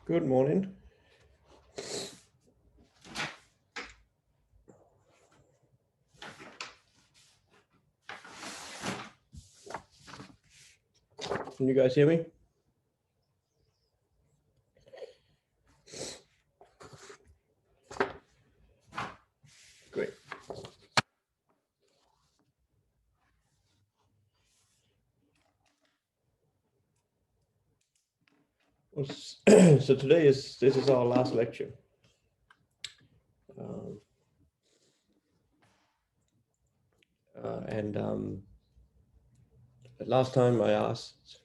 Good morning. Can you guys hear me? Great. So this is our last lecture. Last time I asked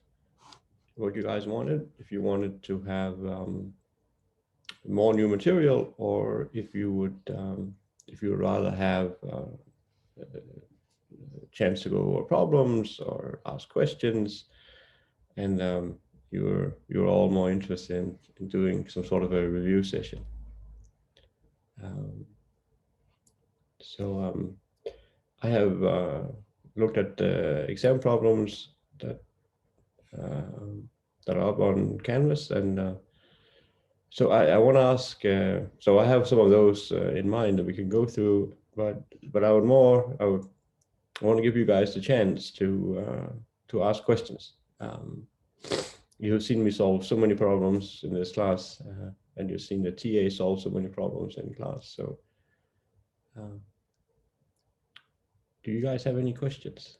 what you guys wanted, if you wanted to have more new material, or if you would rather have a chance to go over problems or ask questions, and you're all more interested in doing some sort of a review session. I have looked at the exam problems that are up on Canvas, and so I want to ask. So I have some of those in mind that we can go through, but I want to give you guys the chance to ask questions. You have seen me solve so many problems in this class, and you've seen the TA solve so many problems in class. So, do you guys have any questions?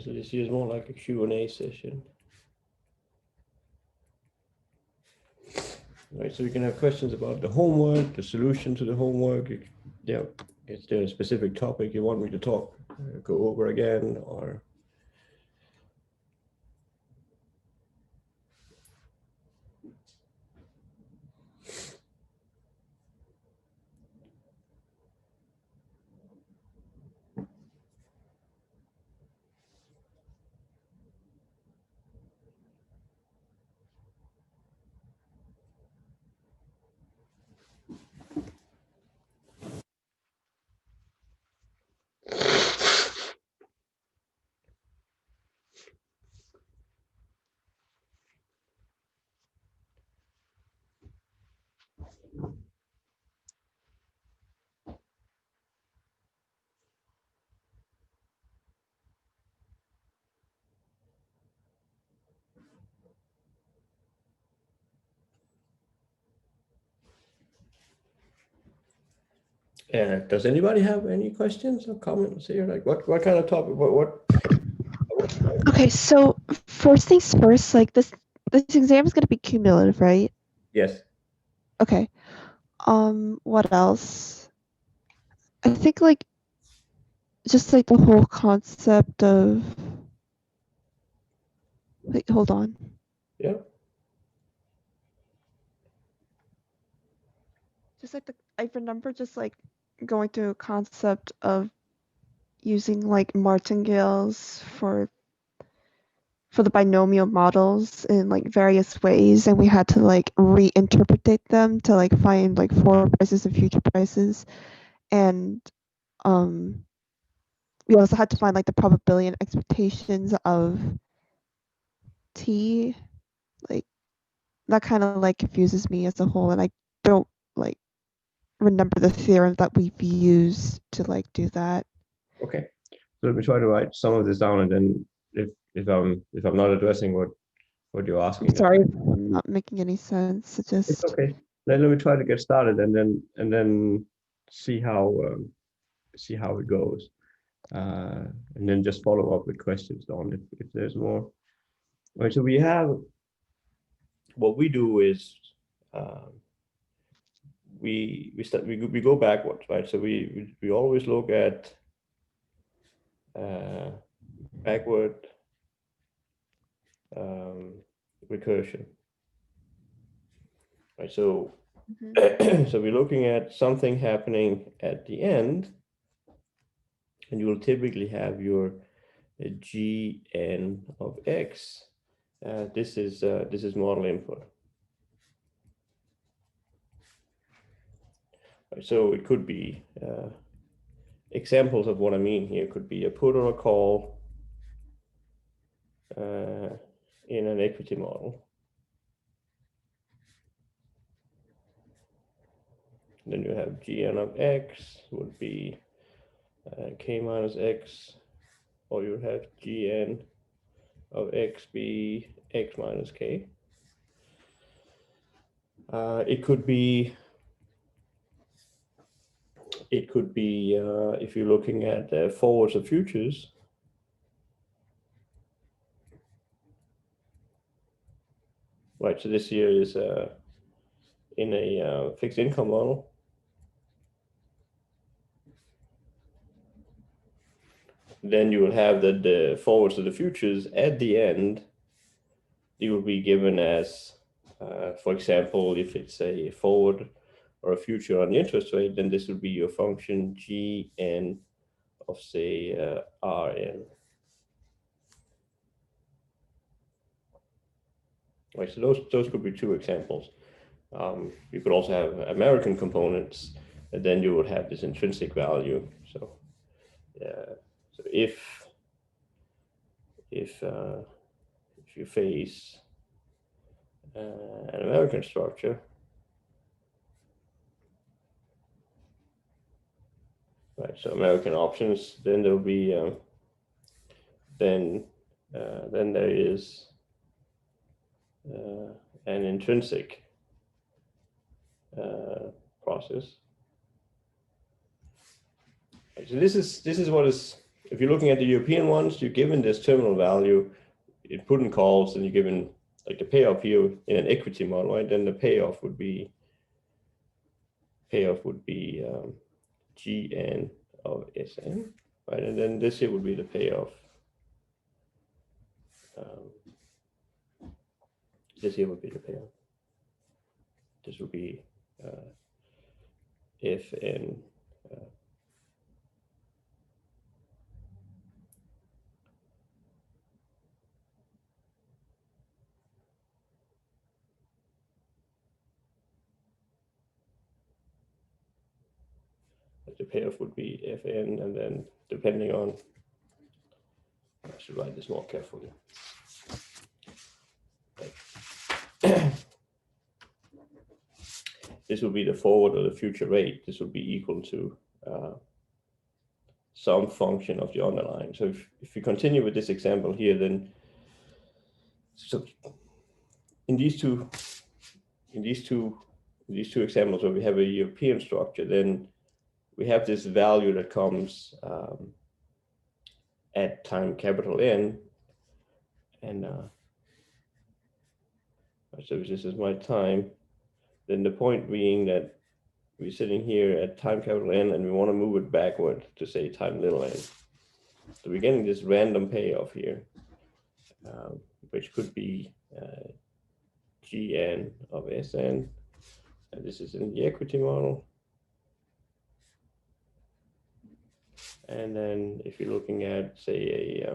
So this is more like a Q&A session. Right, so you can have questions about the homework, the solution to the homework. Yeah, is there a specific topic you want me to go over again, or? Does anybody have any questions or comments here? Like what kind of topic? What? Okay, so first things first, like this exam is going to be cumulative, right? Yes. Okay. What else? I think like just like the whole concept of wait, hold on. Yeah. Just like I remember just like going through a concept of using like martingales for the binomial models in like various ways, and we had to like reinterpret them to like find like forward prices and future prices, and we also had to find like the probability and expectations of t. Like that kind of like confuses me as a whole, and I don't like remember the theorem that we've used to like do that. Okay. So let me try to write some of this down, and then if I'm not addressing what you're asking, I'm sorry if I'm not making any sense. It it's just okay. Let me try to get started, and then see how it goes, and then just follow up with questions on if there's more. All right. So we have what we do is we go backwards, right? So we always look at backward recursion, right? So So we're looking at something happening at the end, and you will typically have your gn of x. This is model input. So it could be examples of what I mean here could be a put or a call in an equity model. Then you have gn of x would be k minus x, or you have gn of x be x minus k. It could be if you're looking at forwards or futures, right? So this here is in a fixed income model. Then you will have that the forwards or the futures at the end, they will be given as, for example, if it's a forward or a future on the interest rate, then this will be your function gn of, say, Rn. Right, so those could be two examples. You could also have American components, and then you would have this intrinsic value. So, so if you face an American structure, right? So American options, then there'll be then there is an intrinsic process. So this is what is, if you're looking at the European ones, you're given this terminal value, you put in calls, and you're given like the payoff here in an equity model, right? Then the payoff would be gn of Sn, right? And then this here would be the payoff. This here would be the payoff. This would be Fn. The payoff would be Fn, and then depending on, I should write this more carefully. This will be the forward or the future rate. This will be equal to some function of the underlying. So if you continue with this example here, then so in these two examples where we have a European structure, then we have this value that comes at time capital N, and so this is my time. Then the point being that we're sitting here at time capital N, and we want to move it backward to, say, time little n. So we're getting this random payoff here, which could be gn of Sn, and this is in the equity model. And then if you're looking at, say,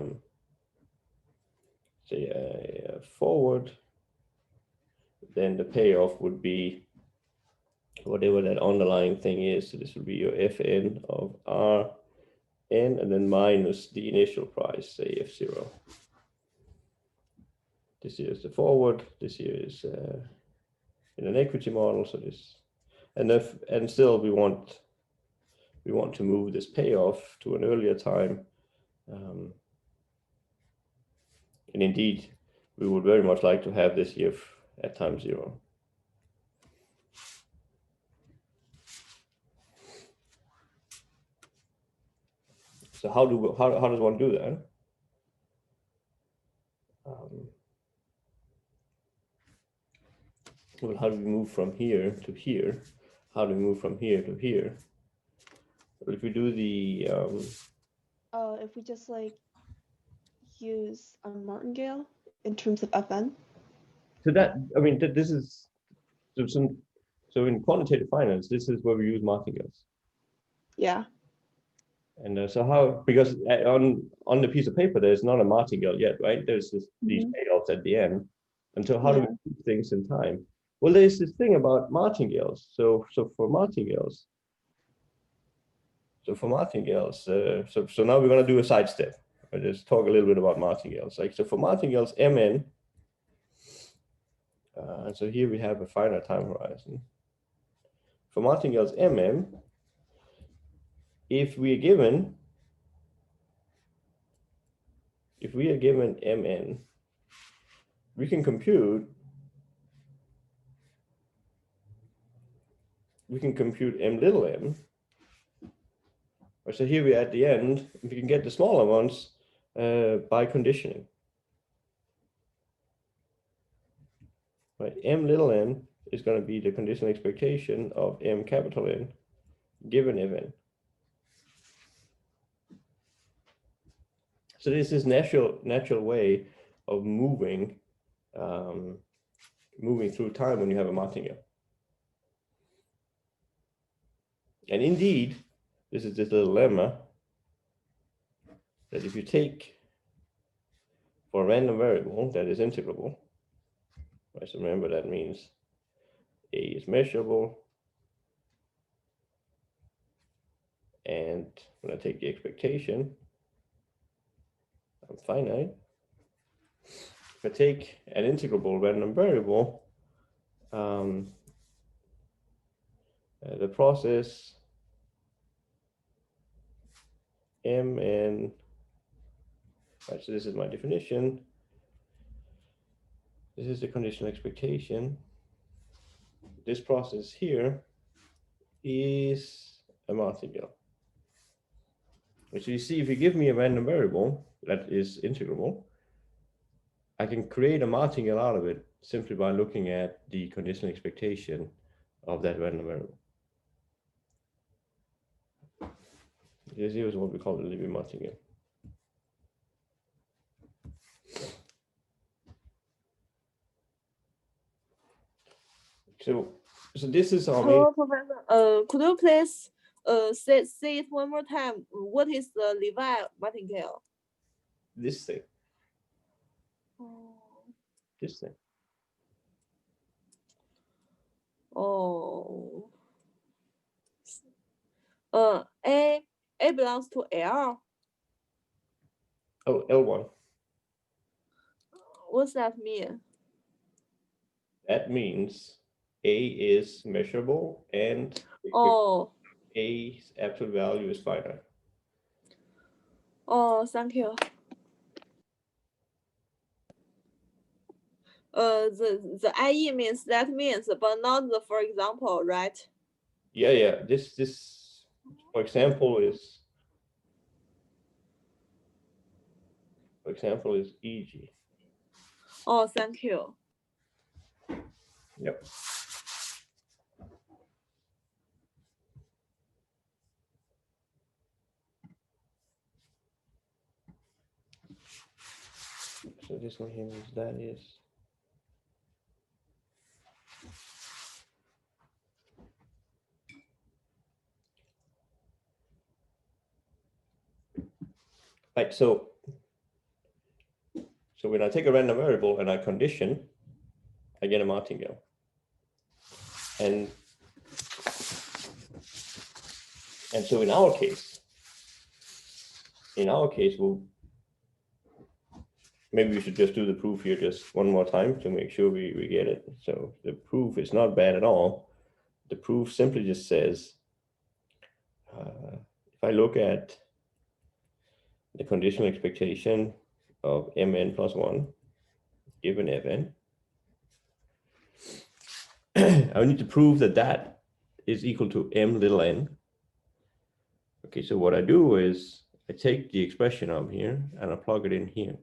a forward, then the payoff would be whatever that underlying thing is. So this would be your Fn of Rn, and then minus the initial price, say F0. This here is the forward. This here is in an equity model. So this, and still we want to move this payoff to an earlier time. And indeed, we would very much like to have this here at time 0. So how does one do that? Well, how do we move from here to here? How do we move from here to here? Well, if we do the if we just like use a martingale in terms of Fn. so that, I mean, this is some, So in quantitative finance, this is where we use martingales. Yeah. And so how, because on the piece of paper, there's not a martingale yet, right? There's these payoffs at the end. And so how do we keep things in time? Well, there's this thing about martingales. So for martingales, so now we're going to do a sidestep. I'll just talk a little bit about martingales. Like, so for martingales, MN, and so here we have a finite time horizon. For martingales, MM, if we are given MN, we can compute M little m. So here we are at the end, we can get the smaller ones by conditioning. Right, M little m is going to be the conditional expectation of M capital N given Fn. So this is natural way of moving through time when you have a martingale. And indeed, this is this little lemma that if you take for a random variable that is integrable, right, so remember that means A is measurable, and when I take the expectation, I'm finite. If I take an integrable random variable, the process Mn, right, so this is my definition. This is the conditional expectation. This process here is a martingale. So you see, if you give me a random variable that is integrable, I can create a martingale out of it simply by looking at the conditional expectation of that random variable. This is what we call the Libby martingale. So this is our main. Professor, could you please say it one more time? What is the Levi martingale? This thing. Oh. This thing. Oh. A belongs to L. Oh, L1. What's that mean? That means A is measurable and A's absolute value is finite. Oh, thank you. The IE means that means, but not the for example, right? Yeah. This for example is EG. Oh, thank you. Yep. So this one here means that is. Right, so when I take a random variable and I condition, I get a martingale. And so in our case, maybe we should just do the proof here just one more time to make sure we get it. So the proof is not bad at all. The proof simply just says, if I look at the conditional expectation of Mn plus 1 given Fn, I need to prove that that is equal to M little n. Okay, so what I do is I take the expression up here and I plug it in here.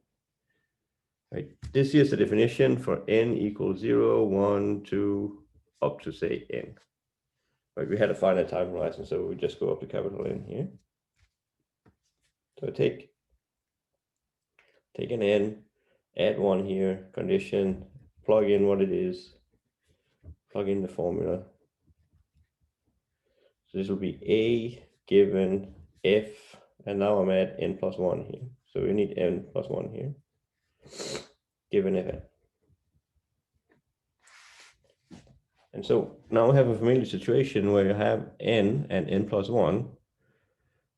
Right, this is the definition for n equals 0, 1, 2, up to say n. Right, we had a finite time horizon, so we just go up to capital N here. So I take an n, add 1 here, condition, plug in what it is, plug in the formula, So this will be A given F, and now I'm at n plus 1 here. So we need n plus 1 here, given Fn. And so now we have a familiar situation where you have n and n plus 1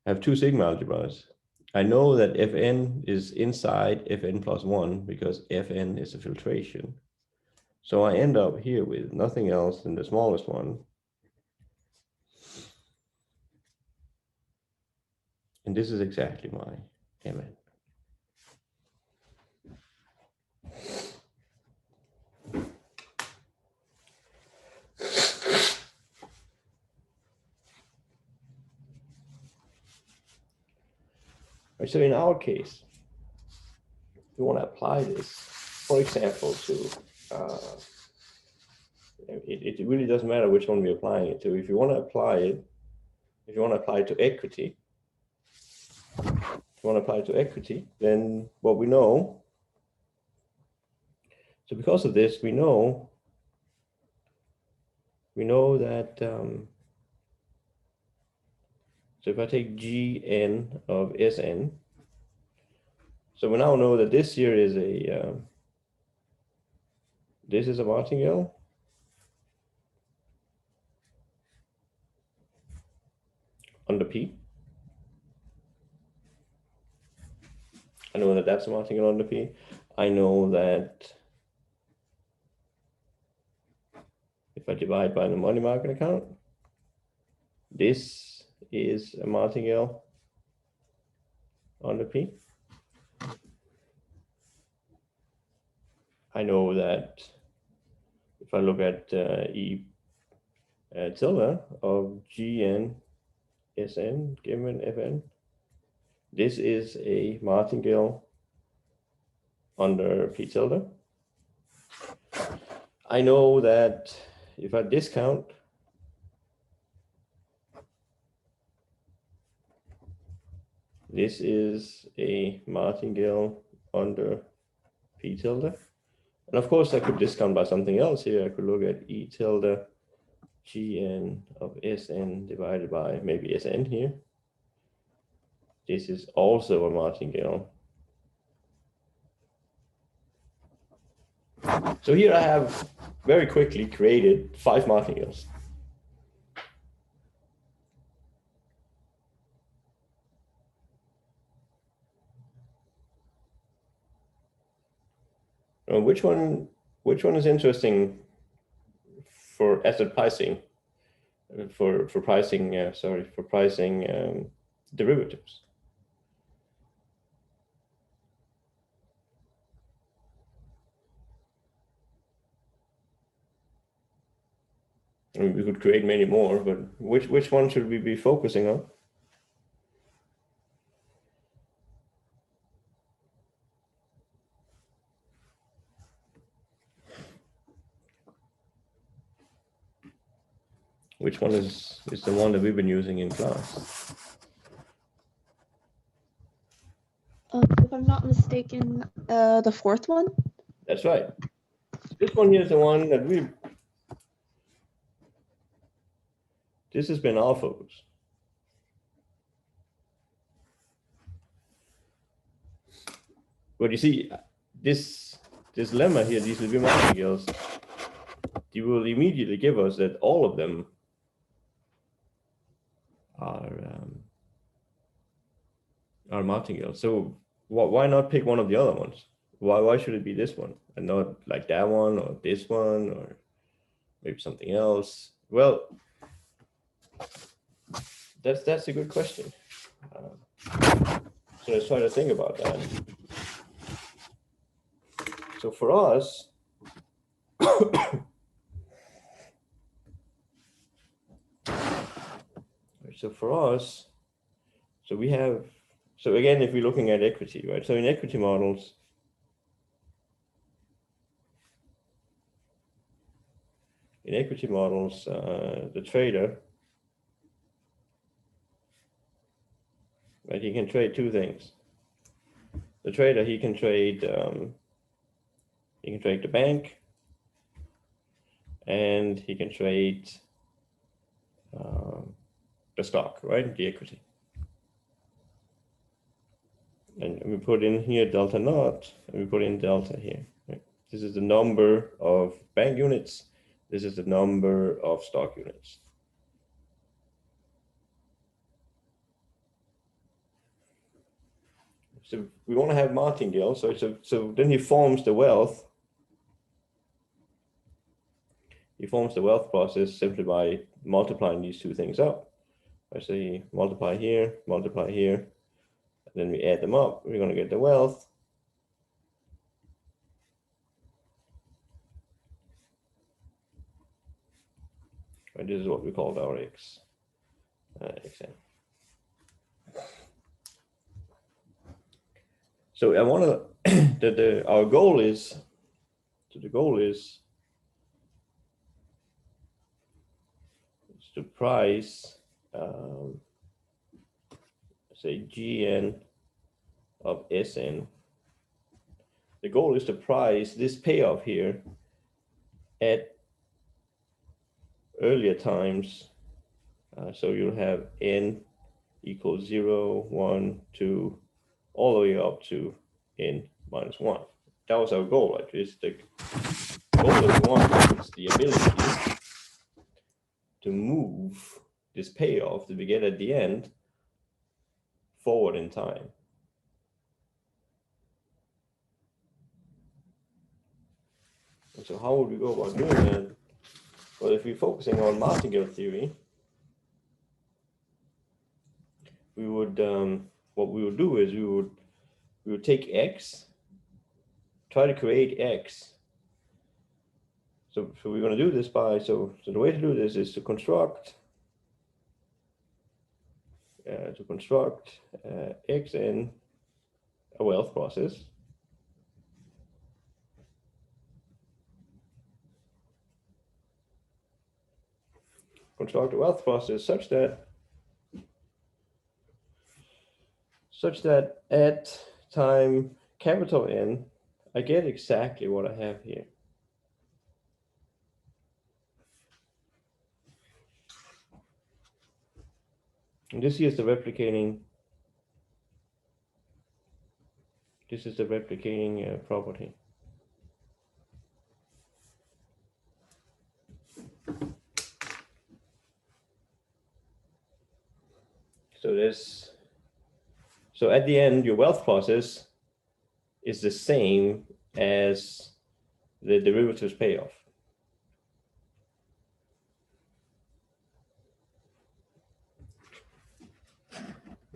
have two sigma algebras. I know that Fn is inside Fn plus 1 because Fn is a filtration. So I end up here with nothing else than the smallest one. And this is exactly my Mn. Right, so in our case, we want to apply this, for example, to, it really doesn't matter which one we're applying it to. If you want to apply it, if you want to apply it to equity, then what we know, so because of this, we know that, so if I take Gn of Sn, so we now know that this here is a, this is a martingale. Under P. I know that that's a martingale under P. I know that if I divide by the money market account, this is a martingale under P. I know that if I look at E tilde of Gn Sn given Fn, this is a martingale under P tilde. I know that if I discount this is a martingale under P tilde. And of course, I could discount by something else here. I could look at E tilde Gn of Sn divided by maybe Sn here. This is also a martingale. So here I have very quickly created 5 martingales. Which one is interesting for asset pricing, for pricing derivatives? I mean, we could create many more, but which one should we be focusing on? Which one is the one that we've been using in class? If I'm not mistaken, the fourth one. That's right. This one here is the one that this has been our focus. But you see, this lemma here, these Levy martingales, they will immediately give us that all of them are martingales. So why not pick one of the other ones? Why should it be this one and not like that one or this one or maybe something else? Well, that's a good question. So let's try to think about that. So for us, so we have, so again, if we're looking at equity, right? So in equity models, the trader, right, he can trade 2 things. The trader, he can trade the bank, and he can trade the stock, right? The equity. And we put in here delta naught, and we put in delta here. Right? This is the number of bank units. This is the number of stock units. So we want to have martingale. So then he forms the wealth. He forms the wealth process simply by multiplying these two things up. I say multiply here, and then we add them up. We're going to get the wealth. And this is what we call our xn. So I want to our goal is, the goal is to price say gn of Sn. The goal is to price this payoff here at earlier times. So you'll have n equals 0, 1, 2, all the way up to n minus 1. That was our goal. Right? It's the goal that we want is the ability to move this payoff that we get at the end forward in time. And so how would we go about doing that? Well, if we're focusing on martingale theory, we would what we would do is we would take x, try to create x. So we're going to do this by so the way to do this is to construct xn a wealth process. Construct a wealth process such that at time capital N, I get exactly what I have here. And this here is the replicating. This is the replicating property. So at the end, your wealth process is the same as the derivatives payoff.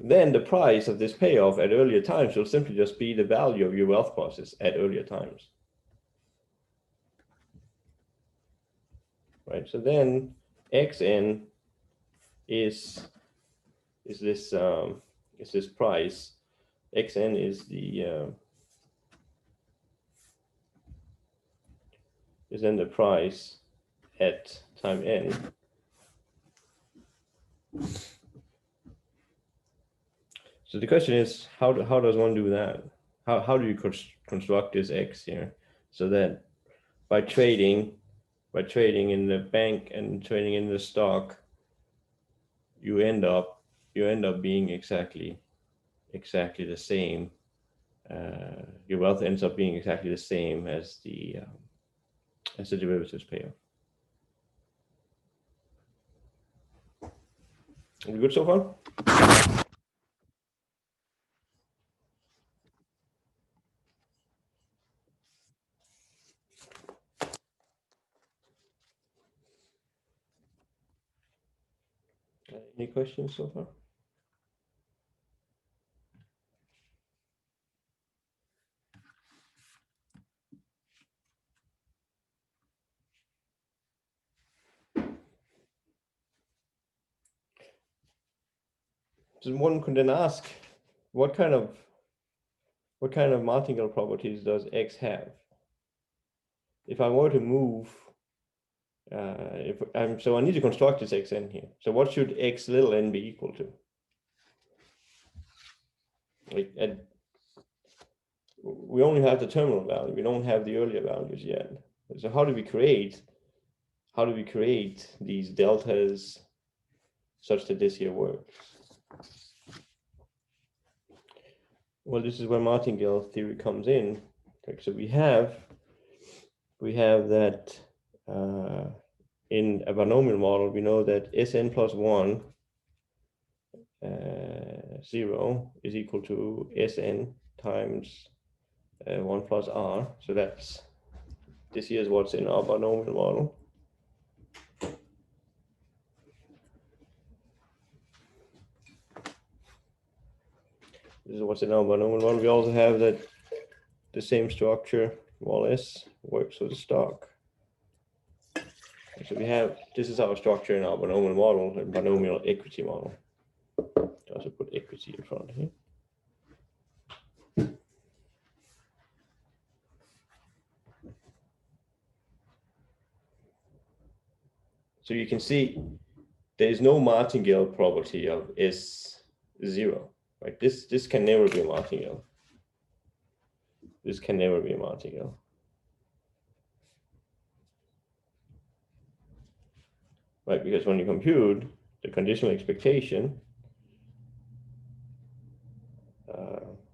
Then the price of this payoff at earlier times will simply just be the value of your wealth process at earlier times. Right. So then xn is this price. Xn is then the price at time n. So the question is, how does one do that? How do you construct this x here so that by trading in the bank and trading in the stock, you end up being exactly the same. Your wealth ends up being exactly the same as the derivatives payoff. Are we good so far? Any questions so far? So one could then ask, what kind of martingale properties does X have? If I were to move, so I need to construct this xn here. So what should x little n be equal to? We only have the terminal value. We don't have the earlier values yet. So how do we create these deltas such that this here works. Well, this is where martingale theory comes in. Okay, so we have that in a binomial model, we know that Sn plus 1, 0 is equal to Sn times 1 plus r. So this here is what's in our binomial model. This is what's in our binomial model. We also have that the same structure, more or less, works with the stock. So we have, this is our structure in our binomial model, a binomial equity model. I also put equity in front here. So you can see there is no martingale property of S0. Right? This can never be a martingale. This can never be a martingale. Right, because when you compute the conditional expectation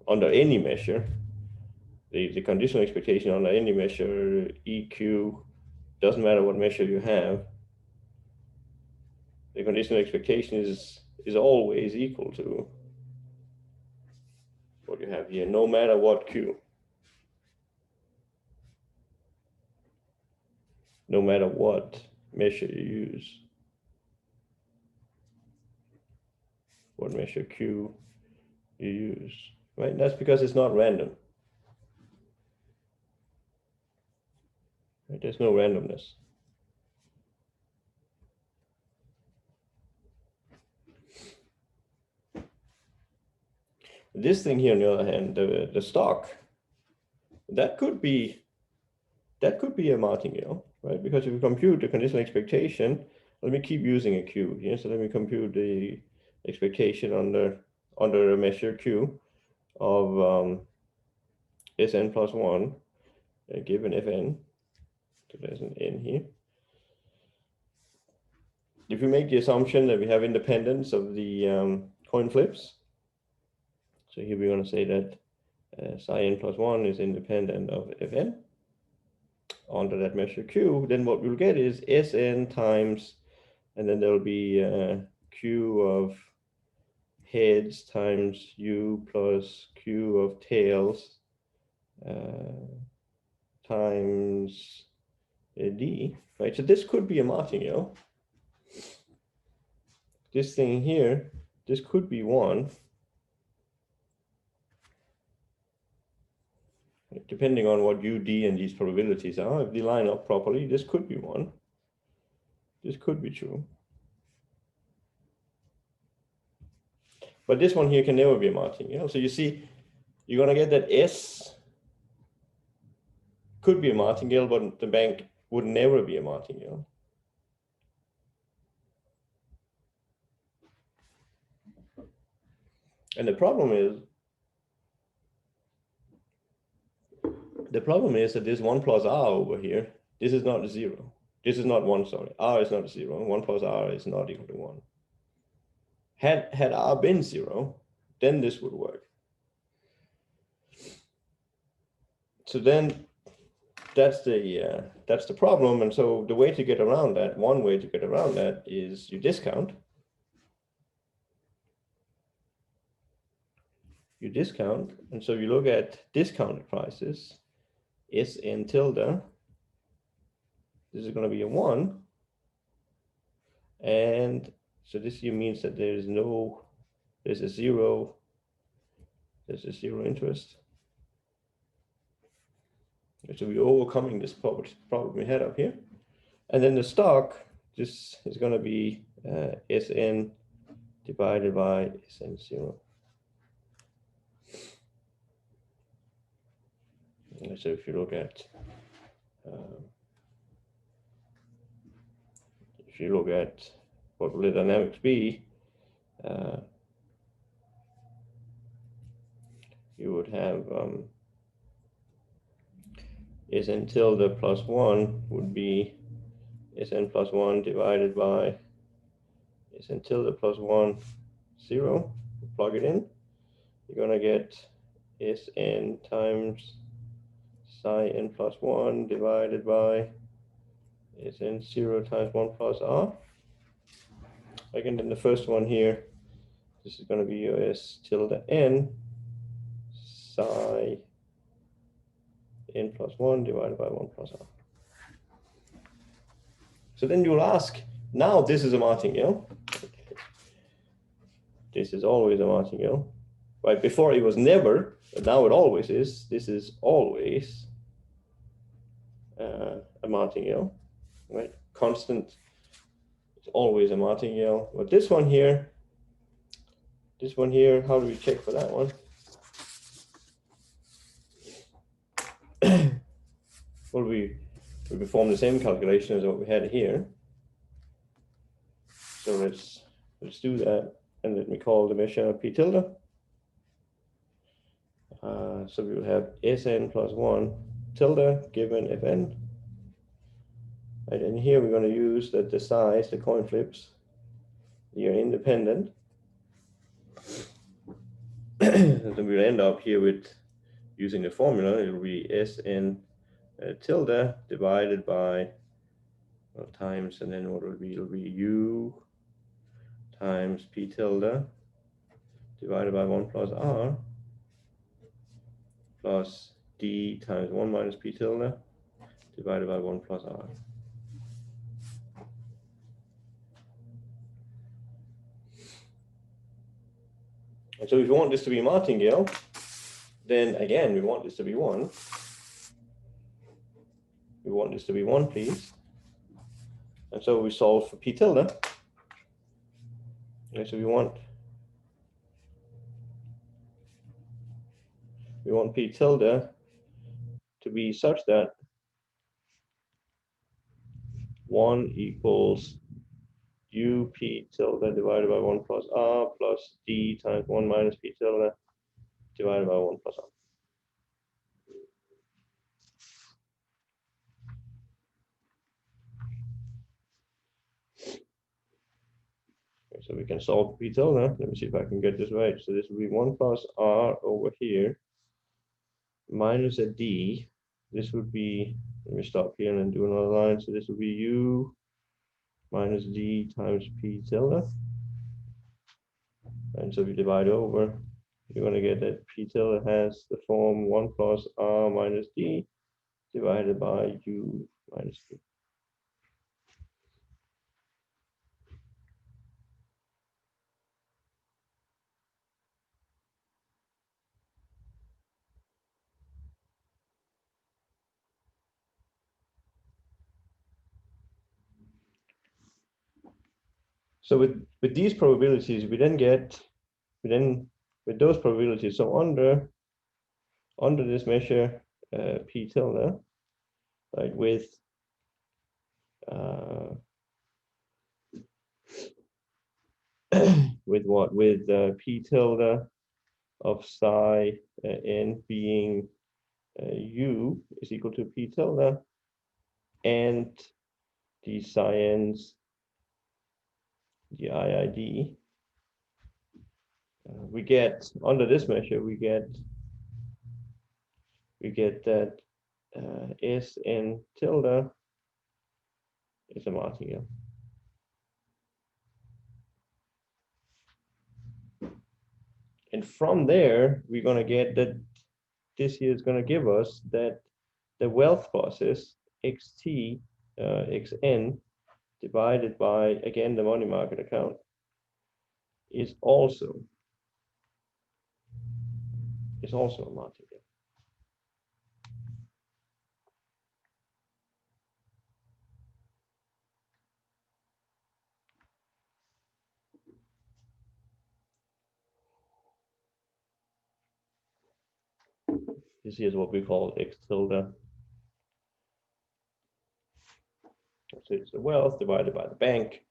under any measure, the conditional expectation under any measure, EQ, doesn't matter what measure you have, the conditional expectation is always equal to what you have here, no matter what Q. No matter what measure you use. What measure Q you use, right? That's because it's not random. Right? There's no randomness. This thing here, on the other hand, the stock, that could be a martingale, right? Because if you compute the conditional expectation, let me keep using a Q here. So let me compute the expectation under a measure Q of Sn plus 1 given Fn. So there's an N here. If we make the assumption that we have independence of the coin flips, so here we're going to say that psi n plus 1 is independent of Fn under that measure Q, then what we'll get is Sn times, and then there'll be Q of heads times U plus Q of tails times D, right? So this could be a martingale. This thing here, this could be 1. Depending on what U, D, and these probabilities are, if they line up properly, this could be 1. This could be true. But this one here can never be a martingale. So you see, you're going to get that S could be a martingale, but the bank would never be a martingale. And the problem is that this 1 plus R over here, this is not a 0. This is not 1, sorry. R is not 0. 1 plus R is not equal to 1. Had R been 0, then this would work. So then that's the problem. And so the way to get around that, one way to get around that is you discount. You discount, and so you look at discounted prices, Sn tilde, this is going to be a 1, and so this here means that there's a zero interest. So we're overcoming this problem we had up here. And then the stock, this is going to be Sn divided by Sn0. So if you look at what will the dynamics be, you would have Sn tilde plus 1 would be Sn plus 1 divided by Sn tilde plus 1, 0. Plug it in. You're going to get Sn times psi n plus 1 divided by Sn 0 times 1 plus r. Again, then the first one here, this is going to be your S tilde n psi n plus 1 divided by 1 plus r. So then you'll ask, now this is a martingale. This is always a martingale. Right, before it was never, but now it always is. This is always a martingale, right? Constant, it's always a martingale. But this one here, how do we check for that one? Well, we perform the same calculation as what we had here. So let's do that, and let me call the measure p tilde. So we will have Sn plus 1 tilde given Fn. Right, and here we're going to use that the size, the coin flips, they are independent. And then we'll end up here with using the formula. It will be Sn tilde divided by times, and then what will be? It'll be U times p tilde divided by 1 plus r plus d times 1 minus p tilde divided by 1 plus r. And so if you want this to be a martingale, then again, we want this to be 1. We want this to be 1, please. And so we solve for p tilde. Okay, so we want p tilde to be such that 1 equals u p tilde divided by 1 plus r plus d times 1 minus p tilde divided by 1 plus r. Okay, so we can solve p tilde. Let me see if I can get this right. So this will be 1 plus r over here minus a d. This would be, let me stop here and do another line. So this would be u minus d times p tilde. And so we divide over, you're going to get that p tilde has the form 1 plus r minus d divided by u minus d. So with these probabilities, we then with those probabilities, so under this measure p tilde, right, with with what? With p tilde of psi n being u is equal to p tilde, and the psi n's, the IID, we get under this measure, we get that Sn tilde is a martingale. And from there, we're going to get that this here is going to give us that the wealth process xt xn divided by, again, the money market account is also a martingale. This here is what we call x tilde. So it's the wealth divided by the bank.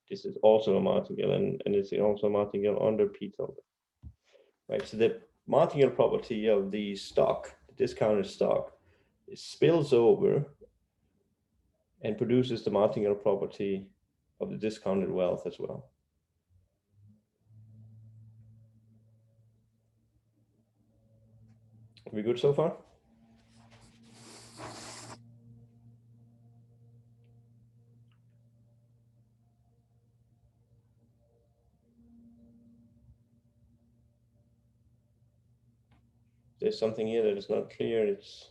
This is also a martingale, and it's also a martingale under p tilde. Right, so the martingale property of the stock, the discounted stock, it spills over and produces the martingale property of the discounted wealth as well. We good so far? There's something here that is not clear. It's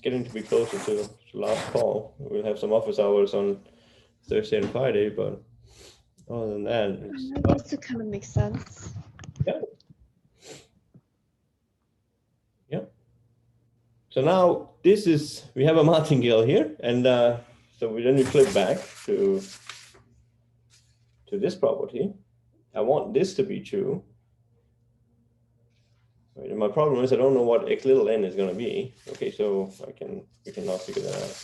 getting to be closer to last call. We'll have some office hours on Thursday and Friday, but other than that, it's I guess it kind of makes sense. yeah. Yeah. So now this is, we have a martingale here, and so then we flip back to this property. I want this to be true. Right, and my problem is I don't know what x little n is going to be. Okay, so we can now figure that out.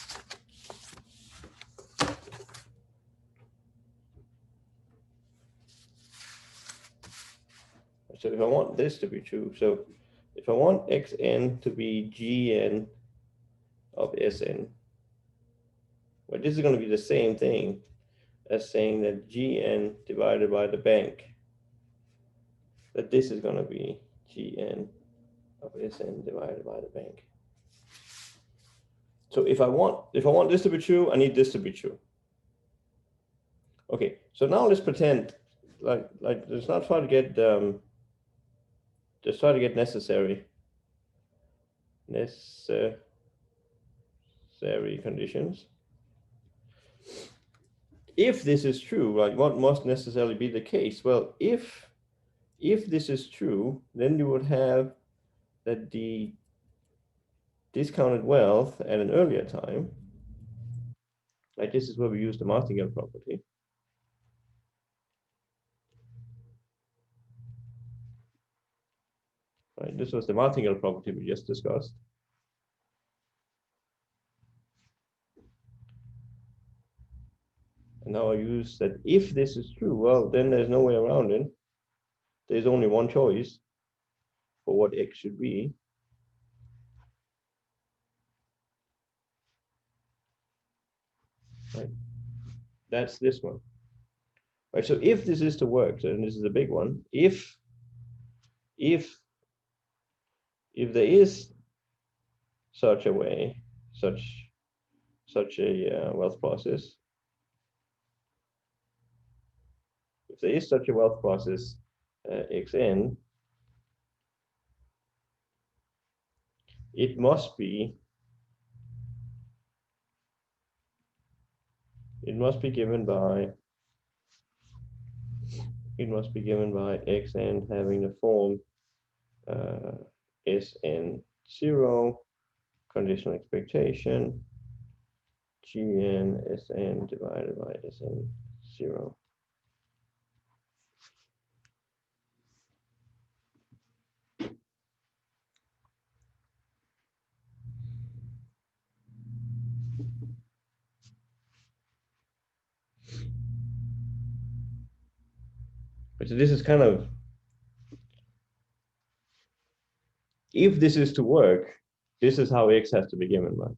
So if I want this to be true, so if I want xn to be gn of Sn. Well, this is going to be the same thing as saying that Gn divided by the bank, that this is going to be Gn of Sn divided by the bank. So if I want this to be true, I need this to be true. Okay, so now let's pretend like let's not try to get just try to get necessary conditions. If this is true, like what must necessarily be the case? Well, if this is true, then you would have that the discounted wealth at an earlier time, like this is where we use the martingale property. Right, this was the martingale property we just discussed. And now I use that if this is true, well, then there's no way around it. There's only one choice for what x should be. Right? That's this one. Right, so if this is to work, and this is a big one, if there is such a way, such a wealth process, if there is such a wealth process xn, it must be given by xn having the form Sn0 conditional expectation Gn Sn divided by Sn0. So this is kind of, if this is to work, this is how x has to be given by.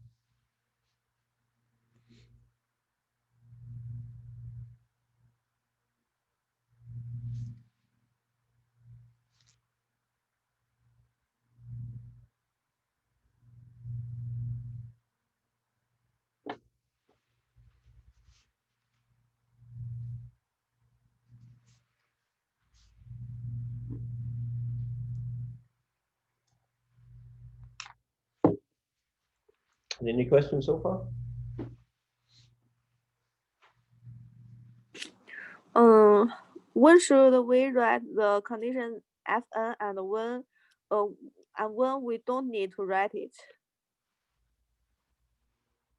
Any questions so far? When should we write the condition Fn and when we don't need to write it?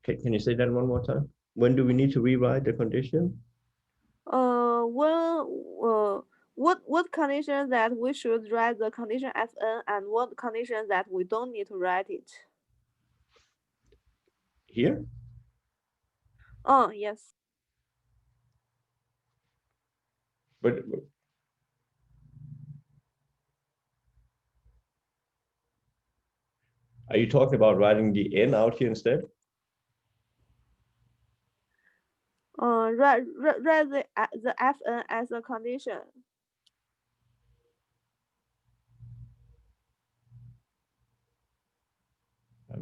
Okay, can you say that one more time? When do we need to rewrite the condition? What condition that we should write the condition Fn and what condition that we don't need to write it? Here? Oh, yes. But are you talking about writing the n out here instead? Write the Fn as a condition.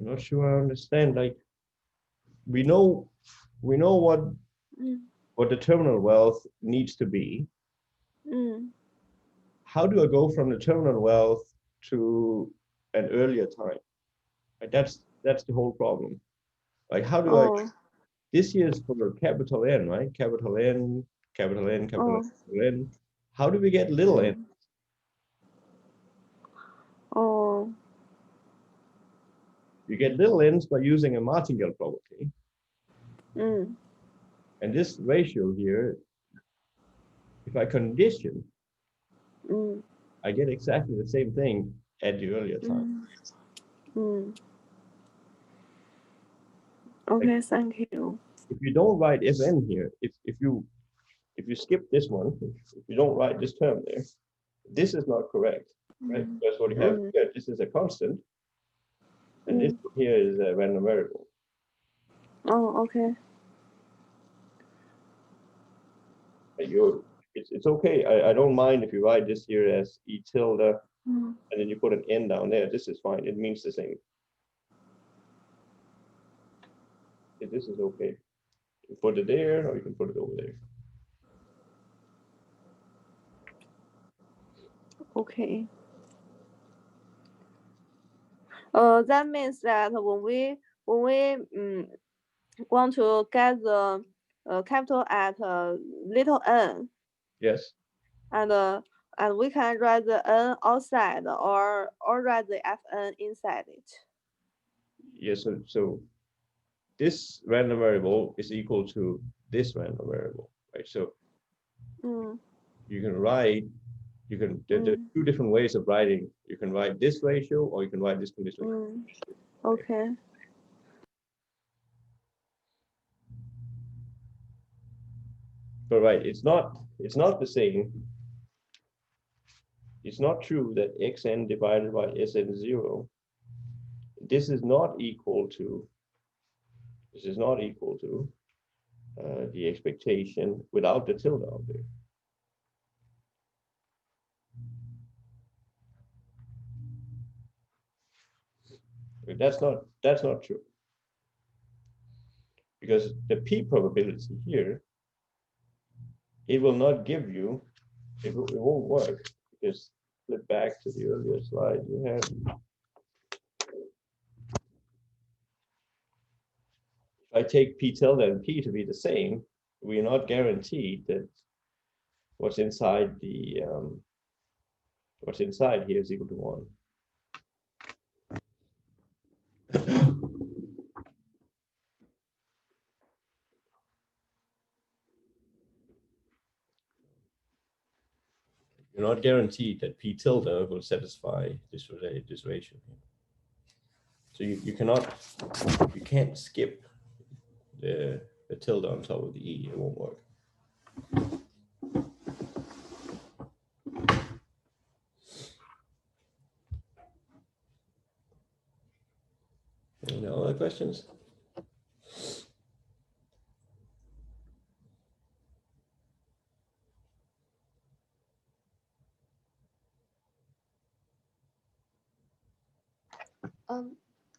I'm not sure I understand. Like, we know what the terminal wealth needs to be. How do I go from the terminal wealth to an earlier time? Like, that's the whole problem. Like, how do I? This here is for capital N, right? Capital N, capital N, capital N, capital N. How do we get little n? You get little n's by using a martingale property. And this ratio here, if I condition, I get exactly the same thing at the earlier time. Okay, thank you. If you don't write Fn here, if you skip this one, if you don't write this term there, this is not correct, right? Because what you have here, this is a constant, and this here is a random variable. Okay. It's okay. I don't mind if you write this here as E tilde, and then you put an N down there. This is fine. It means the same. This is okay. You put it there, or you can put it over there. Okay. That means that when we want to get the capital at little n. Yes. And we can write the n outside or write the fn inside it. Yes. So this random variable is equal to this random variable, right? So you can write. There are two different ways of writing. You can write this ratio, or you can write this conditional. Okay. But right, it's not the same. It's not true that xn divided by sn0. This is not equal to the expectation without the tilde out there. That's not true, because the p probability here, it will not give you, it won't work. Because flip back to the earlier slide you had. If I take p tilde and p to be the same, we are not guaranteed that what's inside the what's inside here is equal to 1. You're not guaranteed that p tilde will satisfy this ratio. So you can't skip the tilde on top of the e. It won't work. Any other questions?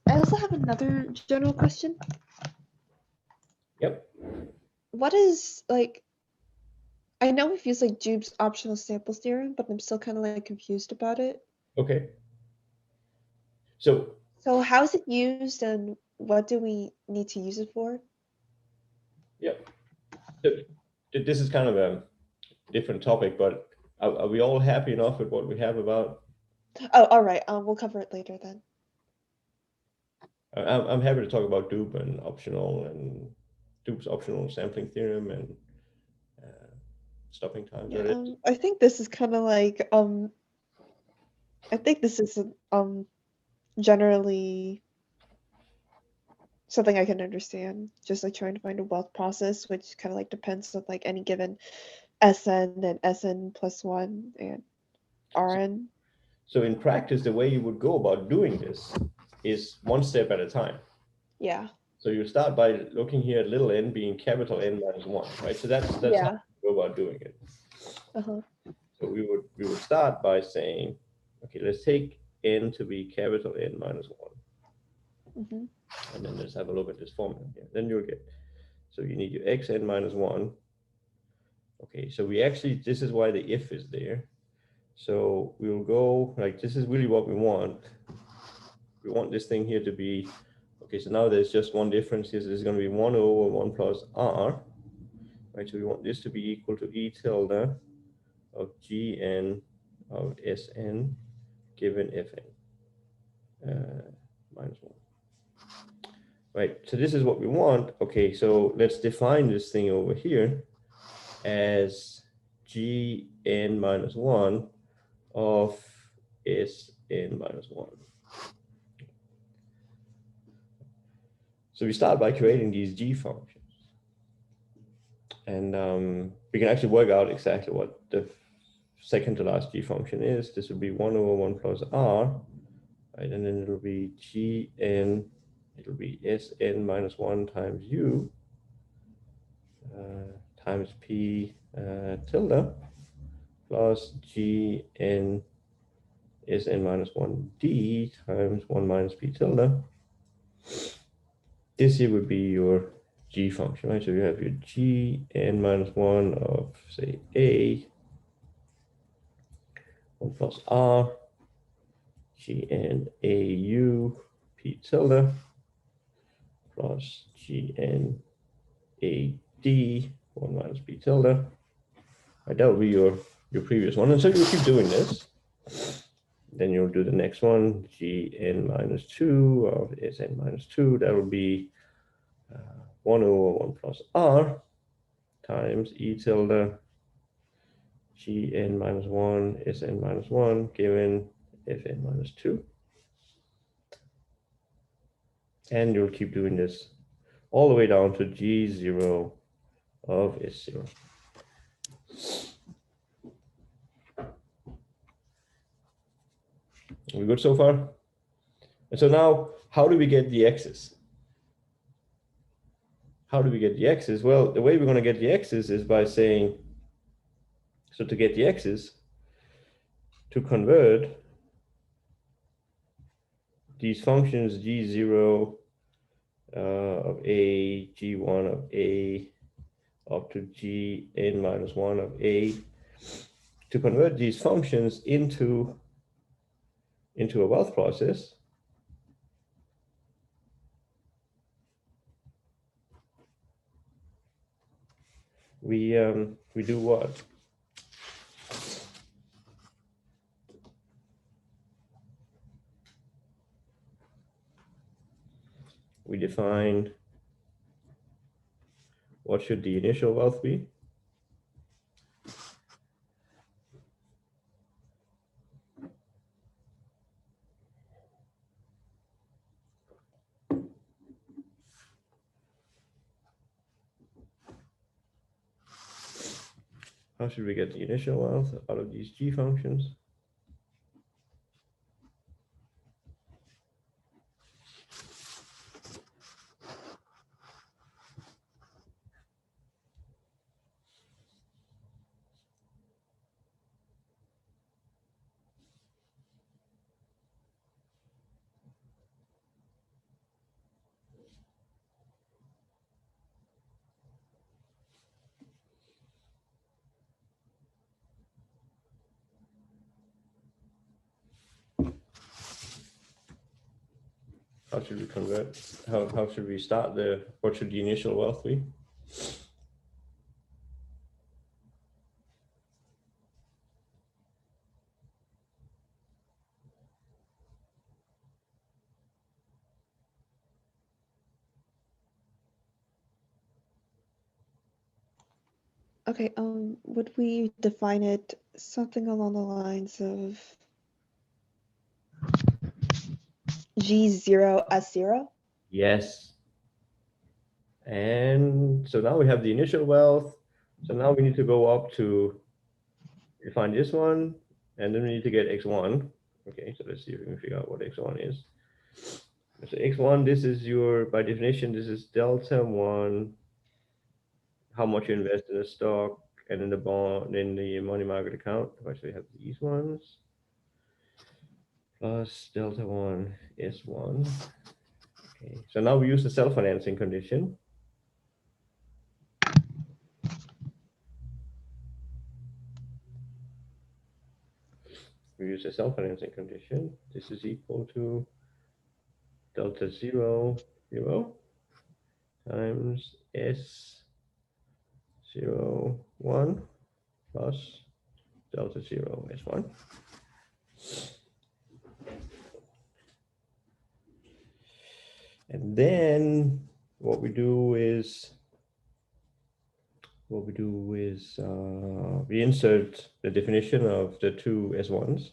I also have another general question. Yep. What is, like, I know we've used like Jube's optional samples theorem, but I'm still kind of like confused about it. Okay. So how is it used, and what do we need to use it for? Yep. This is kind of a different topic, but are we all happy enough with what we have about? Oh, all right. We'll cover it later then. I'm happy to talk about Dupe and Dupe's optional sampling theorem and stopping times. Yeah, I think this is kind of like I think this is generally something I can understand. Just like trying to find a wealth process, which kind of like depends on like any given Sn and Sn plus 1 and Rn. So in practice, the way you would go about doing this is one step at a time. Yeah. So you start by looking here at little n being capital N minus 1, right? So that's how you go about doing it. So we would start by saying, okay, let's take n to be capital N minus 1. Mhm. And then let's have a look at this formula here. Then you'll get, so you need your xn minus 1. Okay, so we actually, this is why the if is there. So we will go, like, this is really what we want. We want this thing here to be, okay, so now there's just one difference here. So this is going to be 1 over 1 plus r, right? So we want this to be equal to e tilde of gn of Sn given Fn minus 1. Right, so this is what we want. Okay, so let's define this thing over here as Gn minus 1 of Sn minus 1. So we start by creating these G functions. And we can actually work out exactly what the second to last G function is. This would be 1 over 1 plus r, right? And then it'll be Gn, it'll be Sn minus 1 times u times p tilde plus Gn Sn minus 1d times 1 minus p tilde. This here would be your G function, right? So you have your Gn minus 1 of, say, a, 1 plus r, Gn au p tilde plus Gn ad 1 minus p tilde. Right, that would be your previous one. And so you'll keep doing this. Then you'll do the next one, Gn minus 2 of Sn minus 2. That will be 1 over 1 plus r times e tilde Gn minus 1 Sn minus 1 given Fn minus 2. And you'll keep doing this all the way down to G0 of S0. Are we good so far? And so now, how do we get the x's? How do we get the x's? Well, the way we're going to get the x's is by saying, so to get the x's, to convert these functions g0 of a, g1 of a, up to gn minus 1 of a, to convert these functions into a wealth process, we do what? We define what should the initial wealth be. How should we get the initial wealth out of these G functions? How should we convert? How should we start what should the initial wealth be? Okay, would we define it something along the lines of G0 as 0? Yes. And so now we have the initial wealth. So now we need to go up to define this one, and then we need to get x1. Okay, so let's see if we can figure out what x1 is. So x1, this is your, by definition, this is delta 1, how much you invest in the stock and in the bond, in the money market account. Right, so we have these ones, plus delta 1 S1 Okay, so now we use the self-financing condition. We use the self-financing condition. This is equal to delta 0, 0 times S 0, 1 plus delta 0, S1. And then what we do is we insert the definition of the two S1s.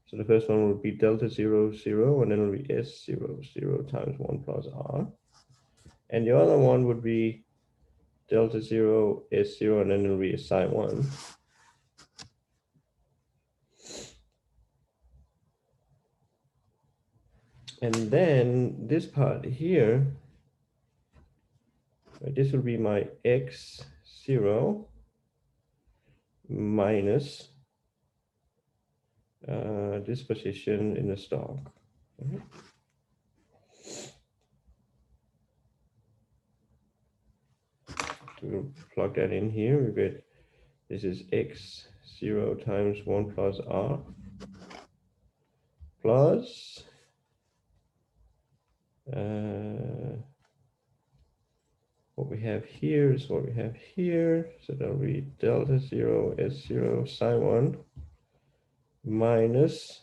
So the first one would be delta 0, 0, and then it will be S 0, 0 times 1 plus R. And the other one would be delta 0, S 0, and then it will be psi 1. And then this part here, this will be my X0 minus this position in the stock. Okay. We'll plug that in here. We get this is X0 times 1 plus R plus what we have here is what we have here. So that'll be delta 0 S0 psi 1 minus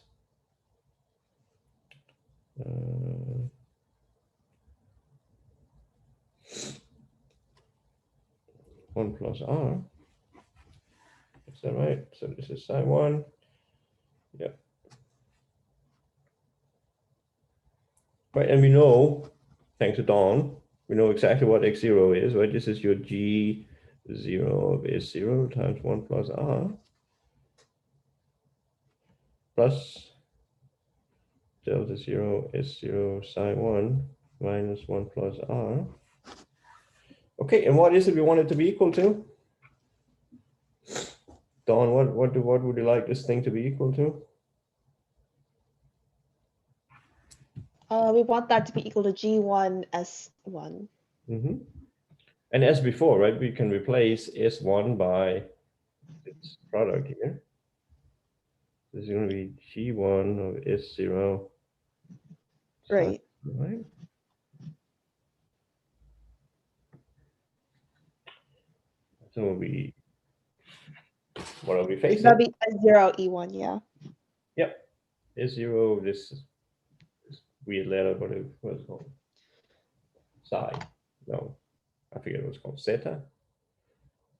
1 plus R. Is that right? So this is psi 1. Yeah. Right, and we know, thanks to Dawn, we know exactly what X0 is, right? This is your G0 of S0 times 1 plus R plus delta 0 S0 psi 1 minus 1 plus R. Okay, and what is it we want it to be equal to? Dawn, what would you like this thing to be equal to? We want that to be equal to G1 S1. Mm-hmm. And as before, right, we can replace S1 by this product here. This is going to be G1 of S0. Right. Right. So what are we facing? That'd be S0 E1, yeah. Yep. S0, this weird letter, what is it called? Psi. No, I forget what it's called. Zeta?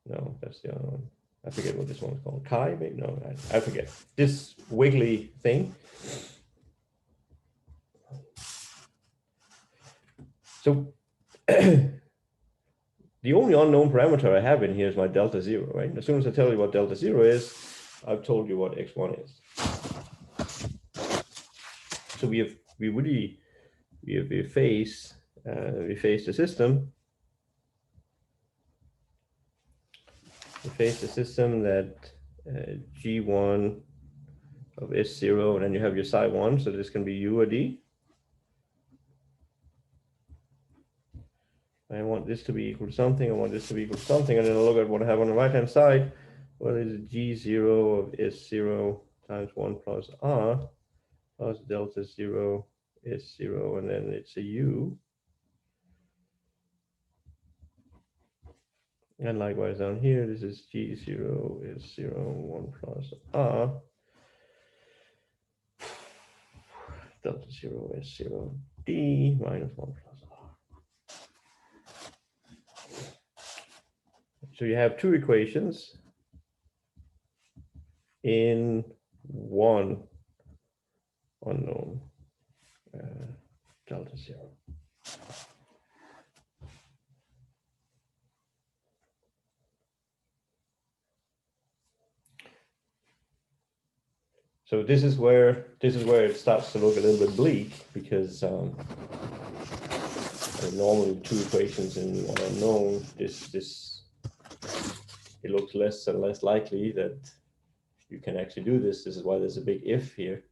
No, that's the other one. I forget what this one's called. Chi, maybe? No, I forget. This wiggly thing. So the only unknown parameter I have in here is my delta 0, right? As soon as I tell you what delta 0 is, I've told you what x1 is. So we face the system. We face the system that G1 of S0, and then you have your psi 1, so this can be U or D. I want this to be equal to something, I want this to be equal to something, and then I'll look at what I have on the right-hand side. What is G0 of S0 times 1 plus R plus delta 0 S0, and then it's a U. And likewise down here, this is G0 S0 1 plus R delta 0 S0 D minus 1 plus R. So you have two equations in one unknown delta 0. So this is where it starts to look a little bit bleak, because normally two equations in one unknown, it looks less and less likely that you can actually do this. This is why there's a big if here.